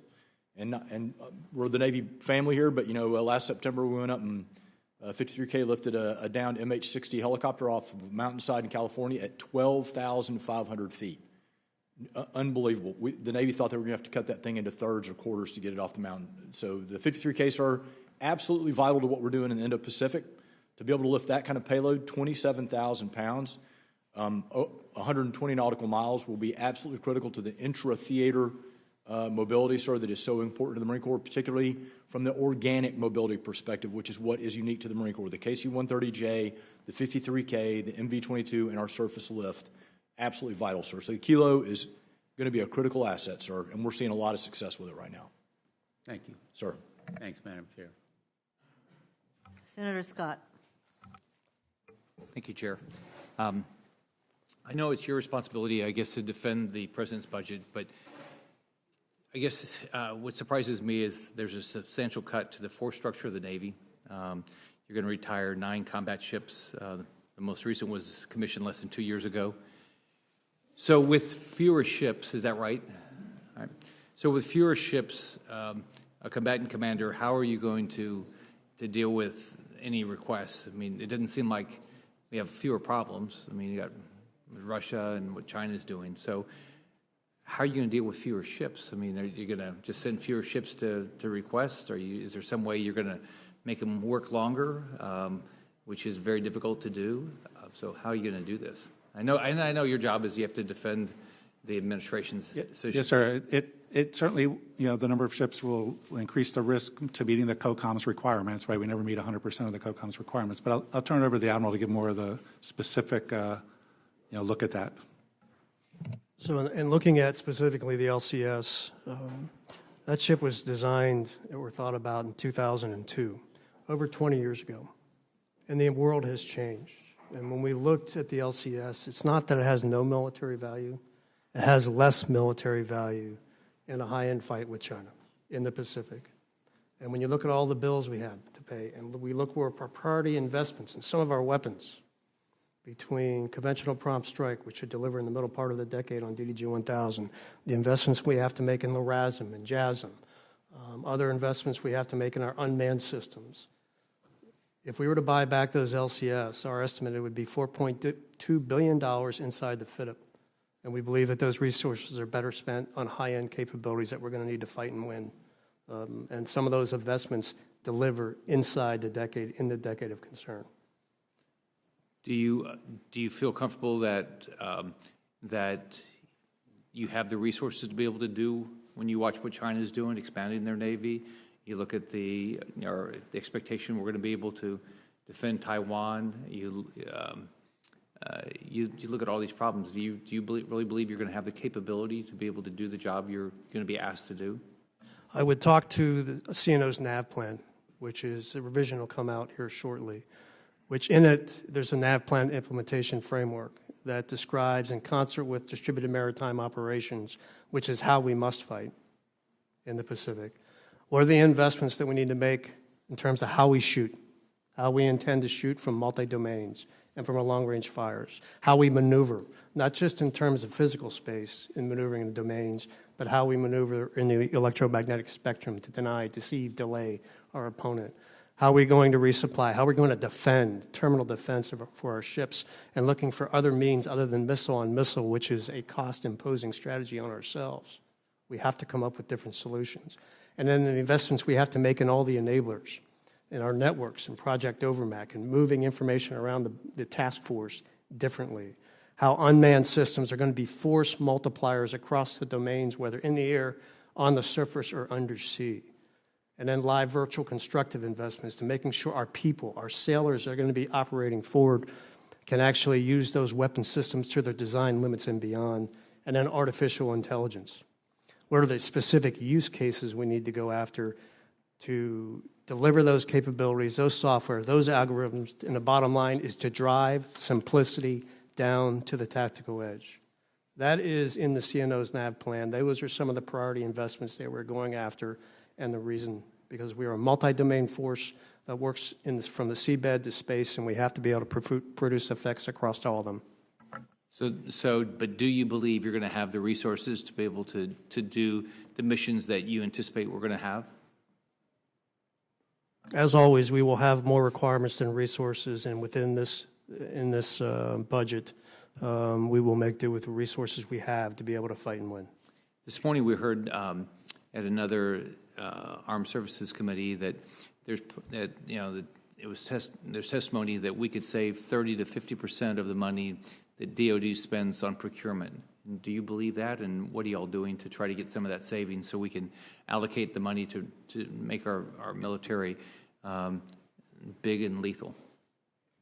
And we're the Navy family here, but, last September we went up and 53K lifted a downed MH-60 helicopter off of a mountainside in California at 12,500 feet. Unbelievable. The Navy thought they were going to have to cut that thing into thirds or quarters to get it off the mountain. So the 53Ks are absolutely vital to what we're doing in the Indo-Pacific. To be able to lift that kind of payload, 27,000 pounds, 120 nautical miles, will be absolutely critical to the intra-theater mobility, sir, that is so important to the Marine Corps, particularly from the organic mobility perspective, which is what is unique to the Marine Corps. The KC-130J, the 53K, the MV-22, and our surface lift, absolutely vital, sir. So the Kilo is going to be a critical asset, sir, and we're seeing a lot of success with it right now. Thank you. Sir. Thanks, Madam Chair. Senator Scott. Thank you, Chair. I know it's your responsibility, I guess, to defend the president's budget, but I guess what surprises me is there's a substantial cut to the force structure of the Navy. You're going to retire 9 combat ships. The most recent was commissioned less than 2 years ago. So with fewer ships, is that right? All right. So with fewer ships, a combatant commander, how are you going to deal with any requests? I mean, it doesn't seem like we have fewer problems. I mean, you got Russia and what China is doing. So how are you going to deal with fewer ships? I mean, are you going to just send fewer ships to request? Is there some way you're going to make them work longer, which is very difficult to do? So how are you going to do this? I know your job is you have to defend the administration's decision. Yes, sir. It certainly, the number of ships will increase the risk to meeting the COCOM's requirements, right? We never meet 100% of the COCOM's requirements. But I'll turn it over to the Admiral to give more of the specific, look at that. So in looking at specifically the LCS, that ship was designed or thought about in 2002, over 20 years ago. And the world has changed. And when we looked at the LCS, it's not that it has no military value. It has less military value in a high-end fight with China in the Pacific. And when you look at all the bills we had to pay, and we look where our priority investments in some of our weapons, between conventional prompt strike, which should deliver in the middle part of the decade on DDG-1000, the investments we have to make in LRASM and JASM, other investments we have to make in our unmanned systems. If we were to buy back those LCS, our estimate it would be $4.2 billion inside the FIDIP. And we believe that those resources are better spent on high-end capabilities that we're going to need to fight and win. And some of those investments deliver inside the decade, in the decade of concern. Do you feel comfortable that that you have the resources to be able to do when you watch what China is doing, expanding their Navy? You look at the expectation we're going to be able to defend Taiwan. You look at all these problems. Do you really believe you're going to have the capability to be able to do the job you're going to be asked to do? I would talk to the CNO's NAV plan, which is a revision will come out here shortly, which in it there's a NAV plan implementation framework that describes in concert with distributed maritime operations, which is how we must fight in the Pacific. What are the investments that we need to make in terms of how we shoot, how we intend to shoot from multi-domains and from our long-range fires, how we maneuver, not just in terms of physical space in maneuvering in domains, but how we maneuver in the electromagnetic spectrum to deny, deceive, delay our opponent. How are we going to resupply? How are we going to defend, terminal defense for our ships, and looking for other means other than missile on missile, which is a cost-imposing strategy on ourselves. We have to come up with different solutions. And then the investments we have to make in all the enablers, in our networks and Project Overmac, and moving information around the task force differently. How unmanned systems are going to be force multipliers across the domains, whether in the air, on the surface, or undersea. And then live virtual constructive investments to making sure our people, our sailors that are going to be operating forward can actually use those weapon systems to their design limits and beyond. And then artificial intelligence. What are the specific use cases we need to go after to deliver those capabilities, those software, those algorithms, and the bottom line is to drive simplicity down to the tactical edge. That is in the CNO's NAV plan. Those are some of the priority investments that we're going after, and the reason, because we are a multi-domain force that works from the seabed to space, and we have to be able to produce effects across all of them. But do you believe you're going to have the resources to be able to do the missions that you anticipate we're going to have? As always, we will have more requirements than resources, and within this budget, we will make do with the resources we have to be able to fight and win. This morning we heard at another Armed Services Committee that there's testimony that we could save 30 to 50% of the money that DoD spends on procurement. Do you believe that? And what are you all doing to try to get some of that savings so we can allocate the money to make our military big and lethal?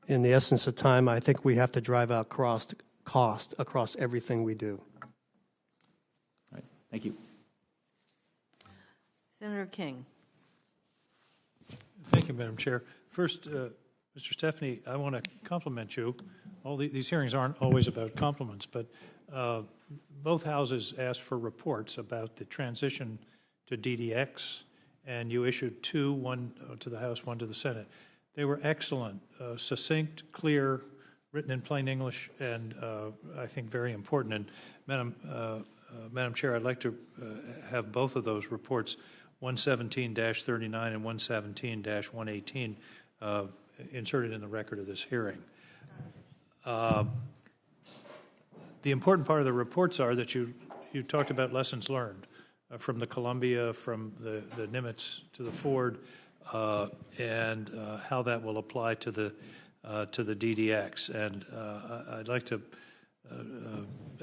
In the essence of time, I think we have to drive out cost across everything we do. All right. Thank you. Senator King. Thank you, Madam Chair. First, Mr. Stefani, I want to compliment you. These hearings aren't always about compliments, but both houses asked for reports about the transition to DDX, and you issued two, one to the House, one to the Senate. They were excellent, succinct, clear, written in plain English, and I think very important. And Madam Chair, I'd like to have both of those reports, 117-39 and 117-118, inserted in the record of this hearing. The important part of the reports are that you you talked about lessons learned from the Columbia, from the Nimitz to the Ford, and how that will apply to the DDX. And I'd like to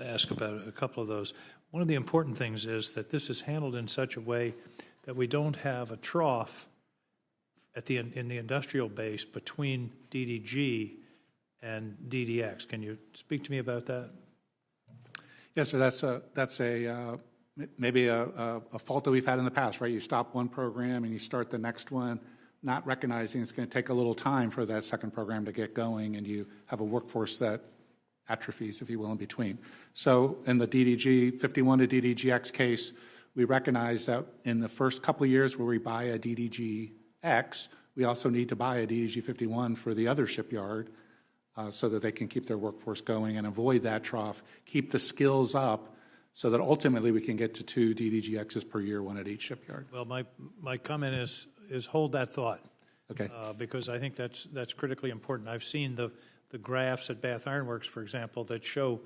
ask about a couple of those. One of the important things is that this is handled in such a way that we don't have a trough in the industrial base between DDG and DDX. Can you speak to me about that? Yes, sir. That's maybe a fault that we've had in the past, right? You stop one program and you start the next one, not recognizing it's going to take a little time for that second program to get going, and you have a workforce that atrophies, if you will, in between. So in the DDG 51 to DDGX case, we recognize that in the first couple of years where we buy a DDGX, we also need to buy a DDG 51 for the other shipyard so that they can keep their workforce going and avoid that trough, keep the skills up so that ultimately we can get to 2 DDGXs per year, one at each shipyard. Well, my comment is hold that thought. Okay. Because I think that's critically important. I've seen the graphs at Bath Iron Works, for example, that show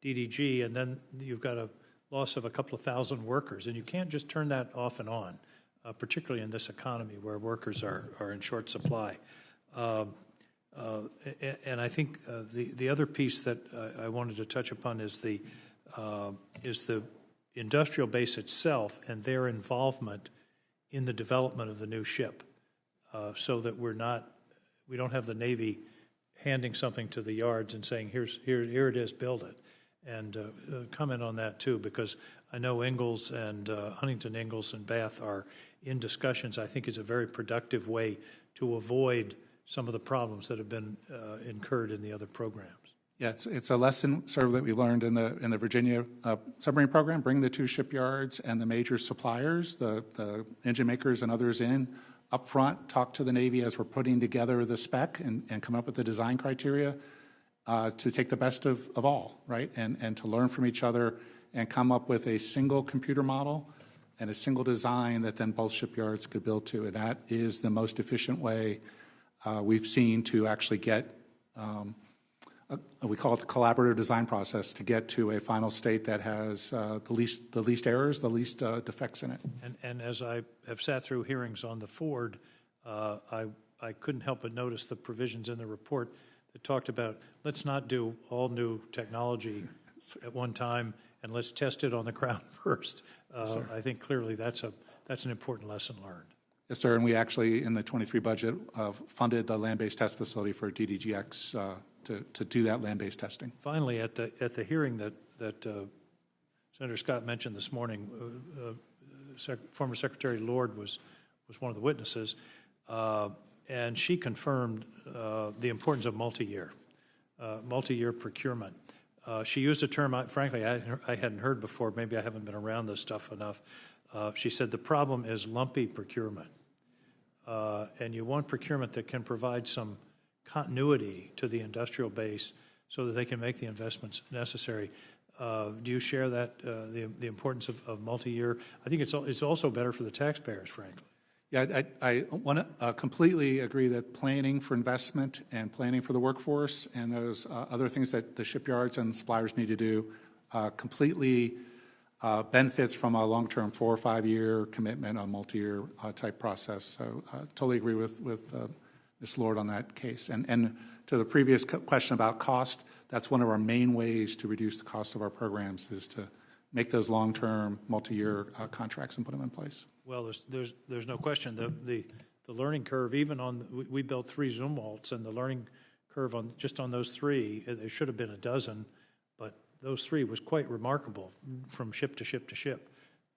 DDG, and then you've got a loss of a couple of thousand workers, and you can't just turn that off and on, particularly in this economy where workers are in short supply. And I think the other piece that I wanted to touch upon is the industrial base itself and their involvement in the development of the new ship, so that we don't have the Navy handing something to the yards and saying, here it is, build it. And comment on that too, because I know Ingalls and Huntington Ingalls and Bath are in discussions. I think is a very productive way to avoid some of the problems that have been incurred in the other programs. Yeah, it's a lesson sort of that we learned in the Virginia submarine program. Bring the 2 shipyards and the major suppliers, the engine makers and others in up front, talk to the Navy as we're putting together the spec and come up with the design criteria to take the best of all, right? And to learn from each other and come up with a single computer model and a single design that then both shipyards could build to. And that is the most efficient way we've seen to actually get, we call it the collaborative design process, to get to a final state that has the least errors, the least defects in it. And as I have sat through hearings on the Ford, I couldn't help but notice the provisions in the report that talked about let's not do all new technology at one time and let's test it on the ground first. I think clearly that's an important lesson learned. Yes, sir. And we actually, in the 23 budget, funded the land-based test facility for DDGX to do that land-based testing. Finally, at the hearing that Senator Scott mentioned this morning, former Secretary Lord was one of the witnesses, and she confirmed the importance of multi-year procurement. She used a term, frankly, I hadn't heard before. Maybe I haven't been around this stuff enough. She said the problem is lumpy procurement, and you want procurement that can provide some continuity to the industrial base so that they can make the investments necessary. Do you share that, the importance of multi-year? I think it's also better for the taxpayers, frankly. Yeah, I want to completely agree that planning for investment and planning for the workforce and those other things that the shipyards and suppliers need to do completely benefits from a long-term 4 or 5 year commitment, a multi-year type process. So totally agree with Ms. Lord on that case. And to the previous question about cost, that's one of our main ways to reduce the cost of our programs is to make those long-term multi-year contracts and put them in place. Well, there's no question. The learning curve, even on, we built 3 Zumwalts, and the learning curve on just on those 3, there should have been a dozen, but those 3 was quite remarkable from ship to ship to ship.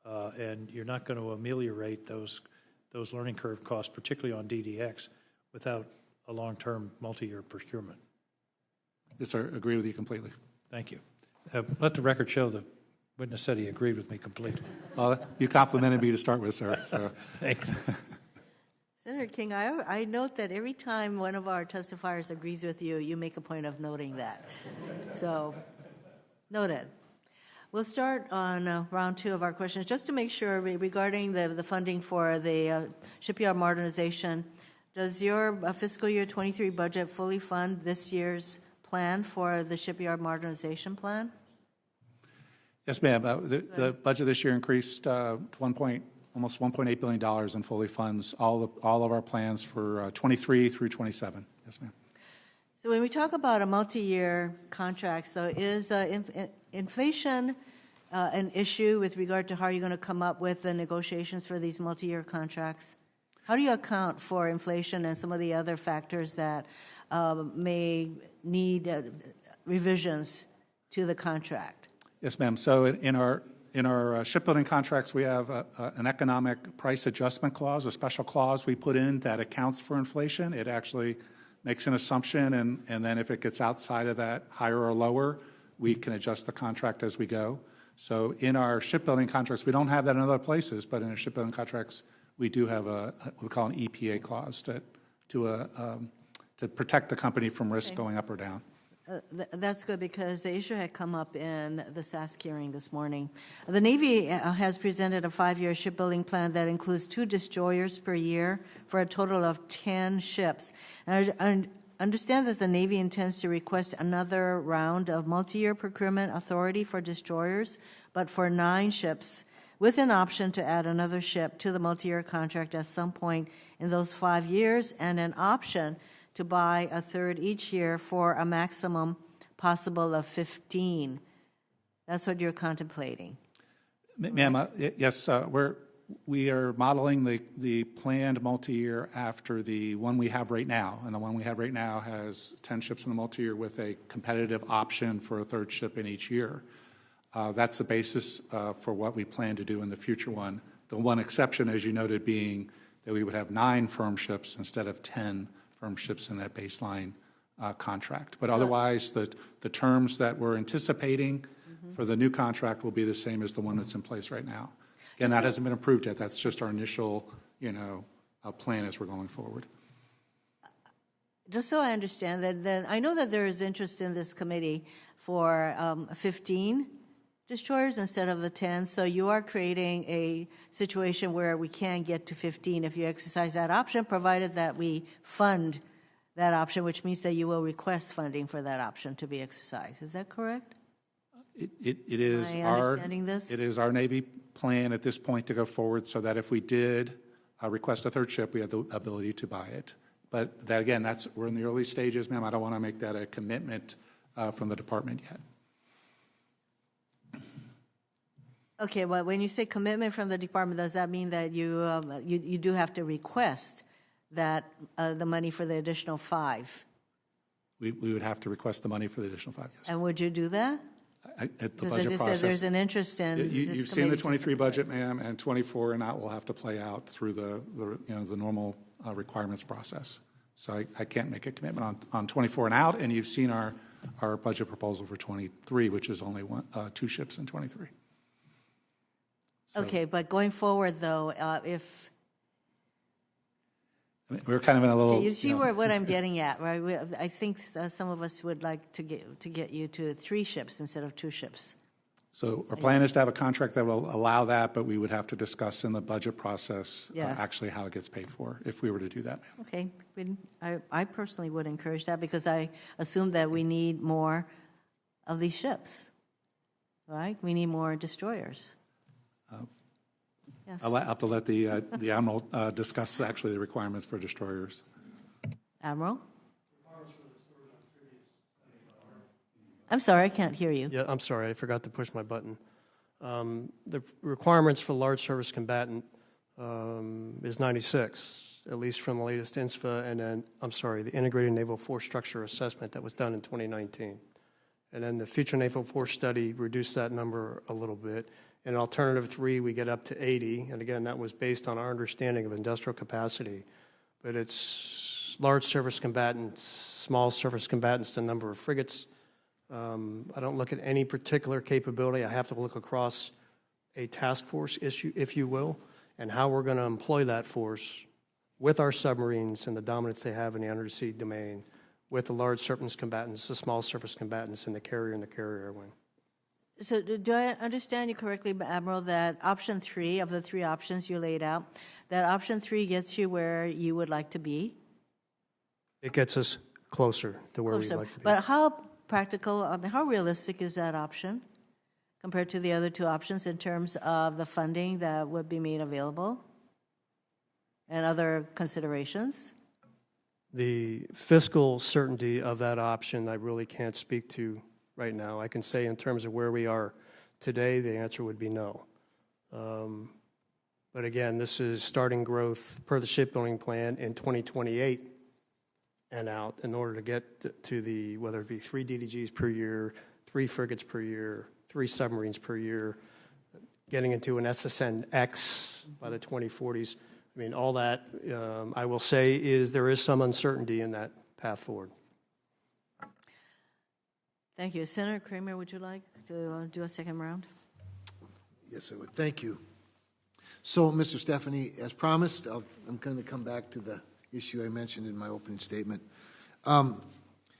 And you're not going to ameliorate those learning curve costs, particularly on DDX, without a long-term multi-year procurement. Yes, sir. Agree with you completely. Thank you. Let the record show the witness said he agreed with me completely. Well, you complimented me to start with, sir. So. Thank you. Senator King, I note that every time one of our testifiers agrees with you, you make a point of noting that. So, noted. We'll start on round 2 of our questions, just to make sure regarding the funding for the shipyard modernization. Does your fiscal year 23 budget fully fund this year's plan for the shipyard modernization plan? Yes, ma'am. The budget this year increased almost $1.8 billion in fully funds all of our plans for 23 through 27. Yes, ma'am. So when we talk about a multi-year contract, so is inflation an issue with regard to how you're going to come up with the negotiations for these multi-year contracts? How do you account for inflation and some of the other factors that may need revisions to the contract? Yes, ma'am. So in our shipbuilding contracts, we have an economic price adjustment clause, a special clause we put in that accounts for inflation. It actually makes an assumption, and then if it gets outside of that, higher or lower, we can adjust the contract as we go. So in our shipbuilding contracts, we don't have that in other places, but in our shipbuilding contracts, we do have what we call an EPA clause to protect the company from risk going up or down. That's good, because the issue had come up in the SASC hearing this morning. The Navy has presented a 5-year shipbuilding plan that includes 2 destroyers per year for a total of 10 ships. And I understand that the Navy intends to request another round of multi-year procurement authority for destroyers, but for 9 ships, with an option to add another ship to the multi-year contract at some point in those 5 years, and an option to buy a third each year for a maximum possible of 15. That's what you're contemplating. Ma'am, yes, we are modeling the planned multi-year after the one we have right now, and the one we have right now has 10 ships in the multi-year with a competitive option for a third ship in each year. That's the basis for what we plan to do in the future one. The one exception, as you noted, being that we would have 9 firm ships instead of 10 firm ships in that baseline contract. But otherwise, the terms that we're anticipating for the new contract will be the same as the one that's in place right now. Again, that hasn't been approved yet. That's just our initial, plan as we're going forward. Just so I understand that, then I know that there is interest in this committee for 15 destroyers instead of the 10. So you are creating a situation where we can get to 15 if you exercise that option, provided that we fund that option, which means that you will request funding for that option to be exercised. Is that correct? It is Am I understanding this? It is our Navy plan at this point to go forward so that if we did request a third ship, we have the ability to buy it. But that, again, we're in the early stages, ma'am. I don't want to make that a commitment from the department yet. Okay, well, when you say commitment from the department, does that mean that you do have to request that the money for the additional 5? We would have to request the money for the additional 5, yes. And would you do that? At the Because budget as I process. said, there's an interest in this You've seen the committee 23 budget, ma'am, and 24 and out will have to play out through the normal requirements process. So I can't make a commitment on 24 and out, and you've seen our budget proposal for 23, which is only 2 ships in 23. So, Okay, but going forward, though, if we're kind of in a little. you see what I'm getting at, right? I think some of us would like to get you to 3 ships instead of 2 ships. So our plan is to have a contract that will allow that, but we would have to discuss in the budget process Yes. actually how it gets paid for if we were to do that, ma'am. Okay, I personally would encourage that because I assume that we need more of these ships, right? We need more destroyers. Yes. I'll have to let the Admiral discuss actually the requirements for destroyers. Admiral? I'm sorry, I can't hear you. Yeah, I'm sorry, I forgot to push my button. The requirements for large service combatant is 96, at least from the latest INSFA, and then, the Integrated Naval Force Structure Assessment that was done in 2019. And then the Future Naval Force Study reduced that number a little bit. In Alternative 3, we get up to 80, and again, that was based on our understanding of industrial capacity. But it's large service combatants, small service combatants, the number of frigates. I don't look at any particular capability. I have to look across a task force issue, if you will, and how we're going to employ that force with our submarines and the dominance they have in the undersea domain, with the large surface combatants, the small surface combatants, and the carrier wing. So do I understand you correctly, Admiral, that option 3 of the 3 options you laid out, that option 3 gets you where you would like to be? It gets us closer to where we'd like to be. But how practical, how realistic is that option compared to the other two options in terms of the funding that would be made available and other considerations? The fiscal certainty of that option, I really can't speak to right now. I can say in terms of where we are today, the answer would be no. But again, this is starting growth per the shipbuilding plan in 2028 and out in order to get to the, whether it be 3 DDGs per year, 3 frigates per year, 3 submarines per year, getting into an SSN-X by the 2040s. I mean, all that, I will say, is there is some uncertainty in that path forward. Thank you. Senator Kramer, would you like to do a second round? Yes, I would. Thank you. So, Mr. Stephanie, as promised, I'm going to come back to the issue I mentioned in my opening statement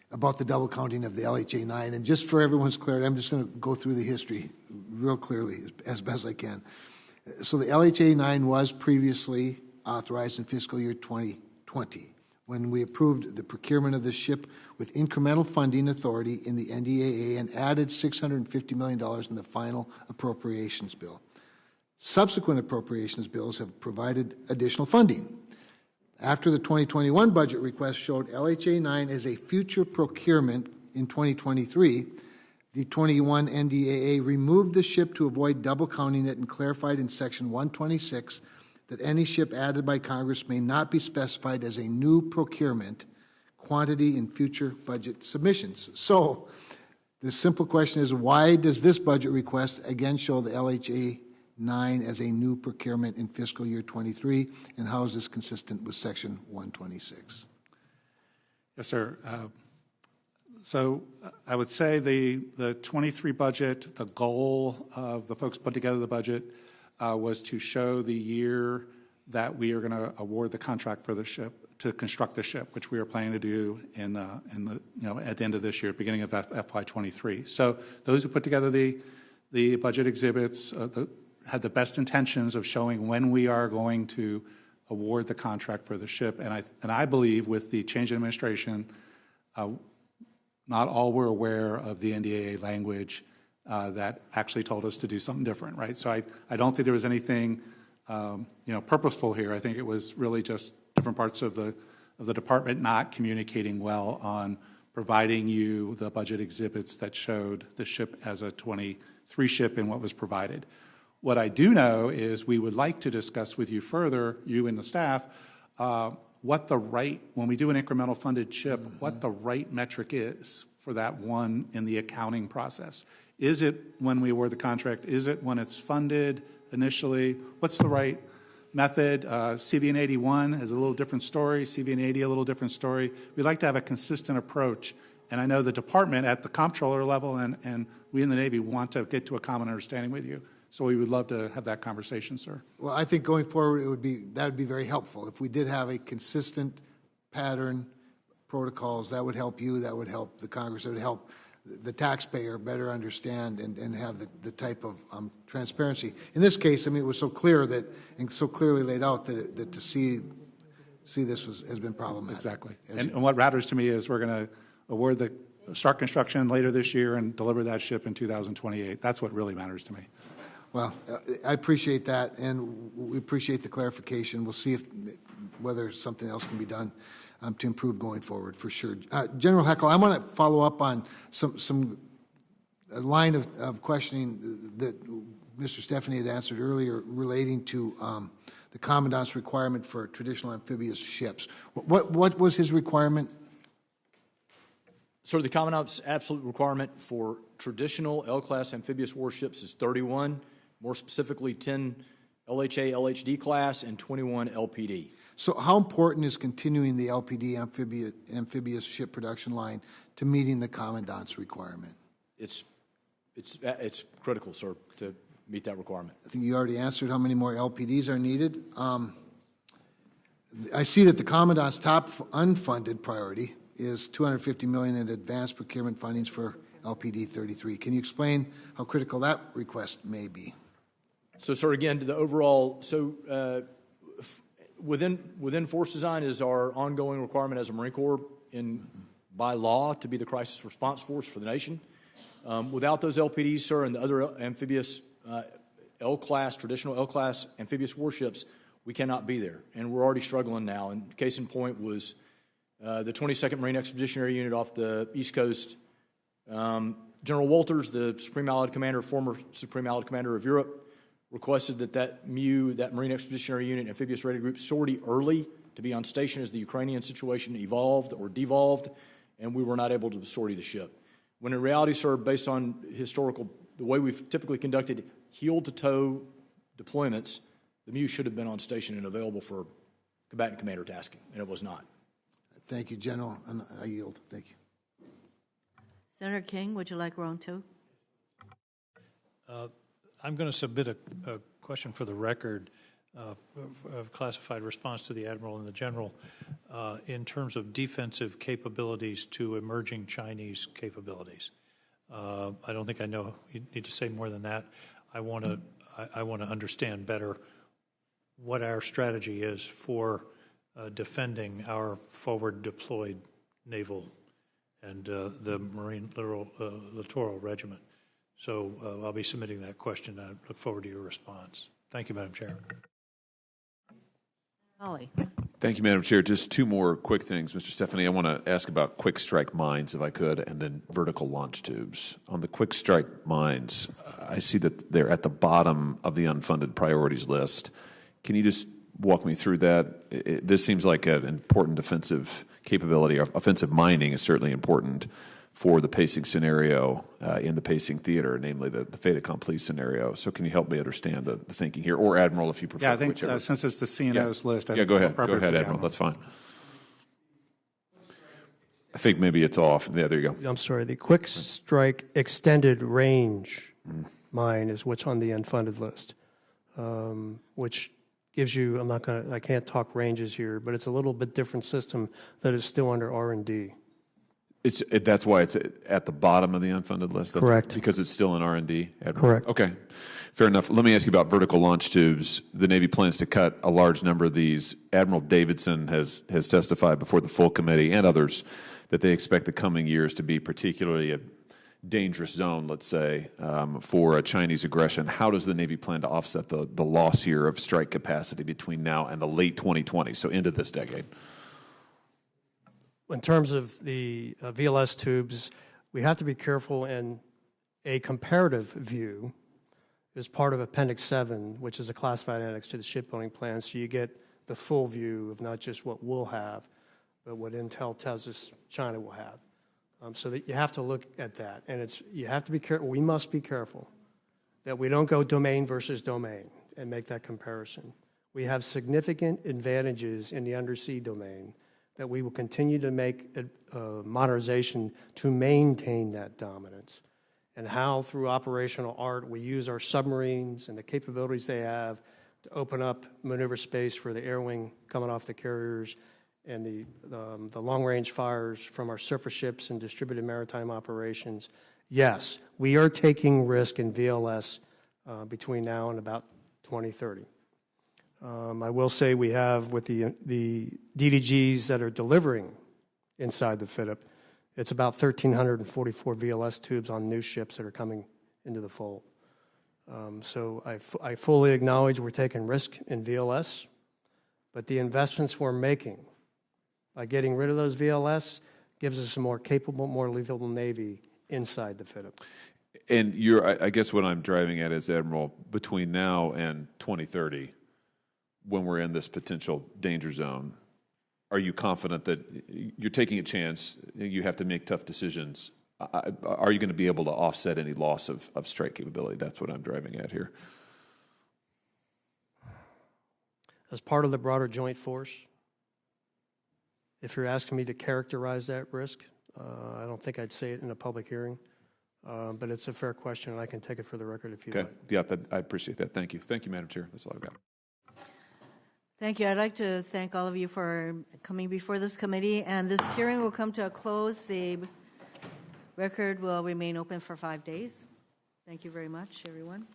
about the double counting of the LHA-9. And just for everyone's clarity, I'm just going to go through the history real clearly as best I can. So the LHA-9 was previously authorized in fiscal year 2020 when we approved the procurement of the ship with incremental funding authority in the NDAA and added $650 million in the final appropriations bill. Subsequent appropriations bills have provided additional funding. After the 2021 budget request showed LHA-9 as a future procurement in 2023, the 21 NDAA removed the ship to avoid double counting it and clarified in Section 126 that any ship added by Congress may not be specified as a new procurement quantity in future budget submissions. So the simple question is, why does this budget request again show the LHA-9 as a new procurement in fiscal year 23, and how is this consistent with Section 126? Yes, sir. So I would say the 23 budget, the goal of the folks put together the budget was to show the year that we are going to award the contract for the ship to construct the ship, which we are planning to do in the at the end of this year, beginning of FY23. So those who put together the budget exhibits had the best intentions of showing when we are going to award the contract for the ship, and I believe with the change in administration, not all were aware of the NDAA language that actually told us to do something different, right? So I don't think there was anything purposeful here. I think it was really just different parts of the department not communicating well on providing you the budget exhibits that showed the ship as a 23 ship in what was provided. What I do know is we would like to discuss with you further, you and the staff, what the right, when we do an incremental funded ship, what the right metric is for that one in the accounting process. Is it when we award the contract? Is it when it's funded initially? What's the right method? CVN 81 is a little different story. CVN 80 a little different story. We'd like to have a consistent approach. And I know the department at the comptroller level and we in the Navy want to get to a common understanding with you. So we would love to have that conversation, sir. Well, I think going forward, that would be very helpful. If we did have a consistent pattern, protocols, that would help you, that would help the Congress, it would help the taxpayer better understand and have the type of transparency. In this case, I mean, it was so clear that, and so clearly laid out that to see this has been problematic. Exactly. And what matters to me is we're going to start construction later this year and deliver that ship in 2028. That's what really matters to me. Well, I appreciate that, and we appreciate the clarification. We'll see whether something else can be done to improve going forward, for sure. General Heckel, I want to follow up on a line of questioning that Mr. Stephanie had answered earlier relating to the Commandant's requirement for traditional amphibious ships. What was his requirement? So the Commandant's absolute requirement for traditional L-class amphibious warships is 31, more specifically 10 LHA, LHD class, and 21 LPD. So how important is continuing the LPD amphibious ship production line to meeting the Commandant's requirement? It's critical, sir, to meet that requirement. I think you already answered how many more LPDs are needed. I see that the Commandant's top unfunded priority is $250 million in advanced procurement fundings for LPD 33. Can you explain how critical that request may be? So, sir, again, to the overall, within force design is our ongoing requirement as a Marine Corps by law to be the crisis response force for the nation. Without those LPDs, sir, and the other amphibious L-class, traditional L-class amphibious warships, we cannot be there. And we're already struggling now. And case in point was the 22nd Marine Expeditionary Unit off the East Coast. General Walters, the Supreme Allied Commander, former Supreme Allied Commander of Europe, requested that MU, that Marine Expeditionary Unit Amphibious Rated Group, sortie early to be on station as the Ukrainian situation evolved or devolved, and we were not able to sortie the ship. When in reality, sir, based on historical, the way we've typically conducted heel-to-toe deployments, the MU should have been on station and available for combatant commander tasking, and it was not. Thank you, General, and I yield. Thank you. Senator King, would you like round two? I'm going to submit a question for the record of classified response to the Admiral and the General in terms of defensive capabilities to emerging Chinese capabilities. I don't think I know you need to say more than that. I want to understand better what our strategy is for defending our forward deployed naval and the Marine Littoral Regiment. So I'll be submitting that question. I look forward to your response. Thank you, Madam Chair. Holly. Thank you, Madam Chair. Just two more quick things, Mr. Stephanie. I want to ask about quick strike mines, if I could, and then vertical launch tubes. On the quick strike mines, I see that they're at the bottom of the unfunded priorities list. Can you just walk me through that? This seems like an important defensive capability. Offensive mining is certainly important for the pacing scenario in the pacing theater, namely the fait accompli scenario. So can you help me understand the thinking here? Or Admiral, if you prefer. Yeah, I think since it's the CNO's list. Go ahead. Go ahead, Admiral. That's fine. I think maybe it's off. Yeah, there you go. I'm sorry. The quick strike extended range mine is what's on the unfunded list, which gives you, I can't talk ranges here, but it's a little bit different system that is still under R&D. That's why it's at the bottom of the unfunded list? Correct. Because it's still in R&D? Correct. Okay, fair enough. Let me ask you about vertical launch tubes. The Navy plans to cut a large number of these. Admiral Davidson has testified before the full committee and others that they expect the coming years to be particularly a dangerous zone, let's say, for a Chinese aggression. How does the Navy plan to offset the loss here of strike capacity between now and the late 2020s, so into this decade? In terms of the VLS tubes, we have to be careful, and a comparative view is part of Appendix 7, which is a classified annex to the shipbuilding plan, so you get the full view of not just what we'll have, but what Intel tells us China will have. So that you have to look at that, and you have to be careful. We must be careful that we don't go domain versus domain and make that comparison. We have significant advantages in the undersea domain that we will continue to make modernization to maintain that dominance. And how, through operational art, we use our submarines and the capabilities they have to open up maneuver space for the air wing coming off the carriers and the long-range fires from our surface ships and distributed maritime operations. Yes, we are taking risk in VLS between now and about 2030. I will say we have, with the DDGs that are delivering inside the FIDIP, it's about 1,344 VLS tubes on new ships that are coming into the fold. So I fully acknowledge we're taking risk in VLS, but the investments we're making by getting rid of those VLS gives us a more capable, more lethal Navy inside the FIDIP. And I guess what I'm driving at is, Admiral, between now and 2030, when we're in this potential danger zone, are you confident that you're taking a chance, you have to make tough decisions? Are you going to be able to offset any loss of strike capability? That's what I'm driving at here. As part of the broader joint force, if you're asking me to characterize that risk, I don't think I'd say it in a public hearing, but it's a fair question, and I can take it for the record if you like. Yeah, I appreciate that. Thank you. Thank you, Madam Chair. That's all I've got. Thank you. I'd like to thank all of you for coming before this committee, and this hearing will come to a close. The record will remain open for 5 days. Thank you very much, everyone.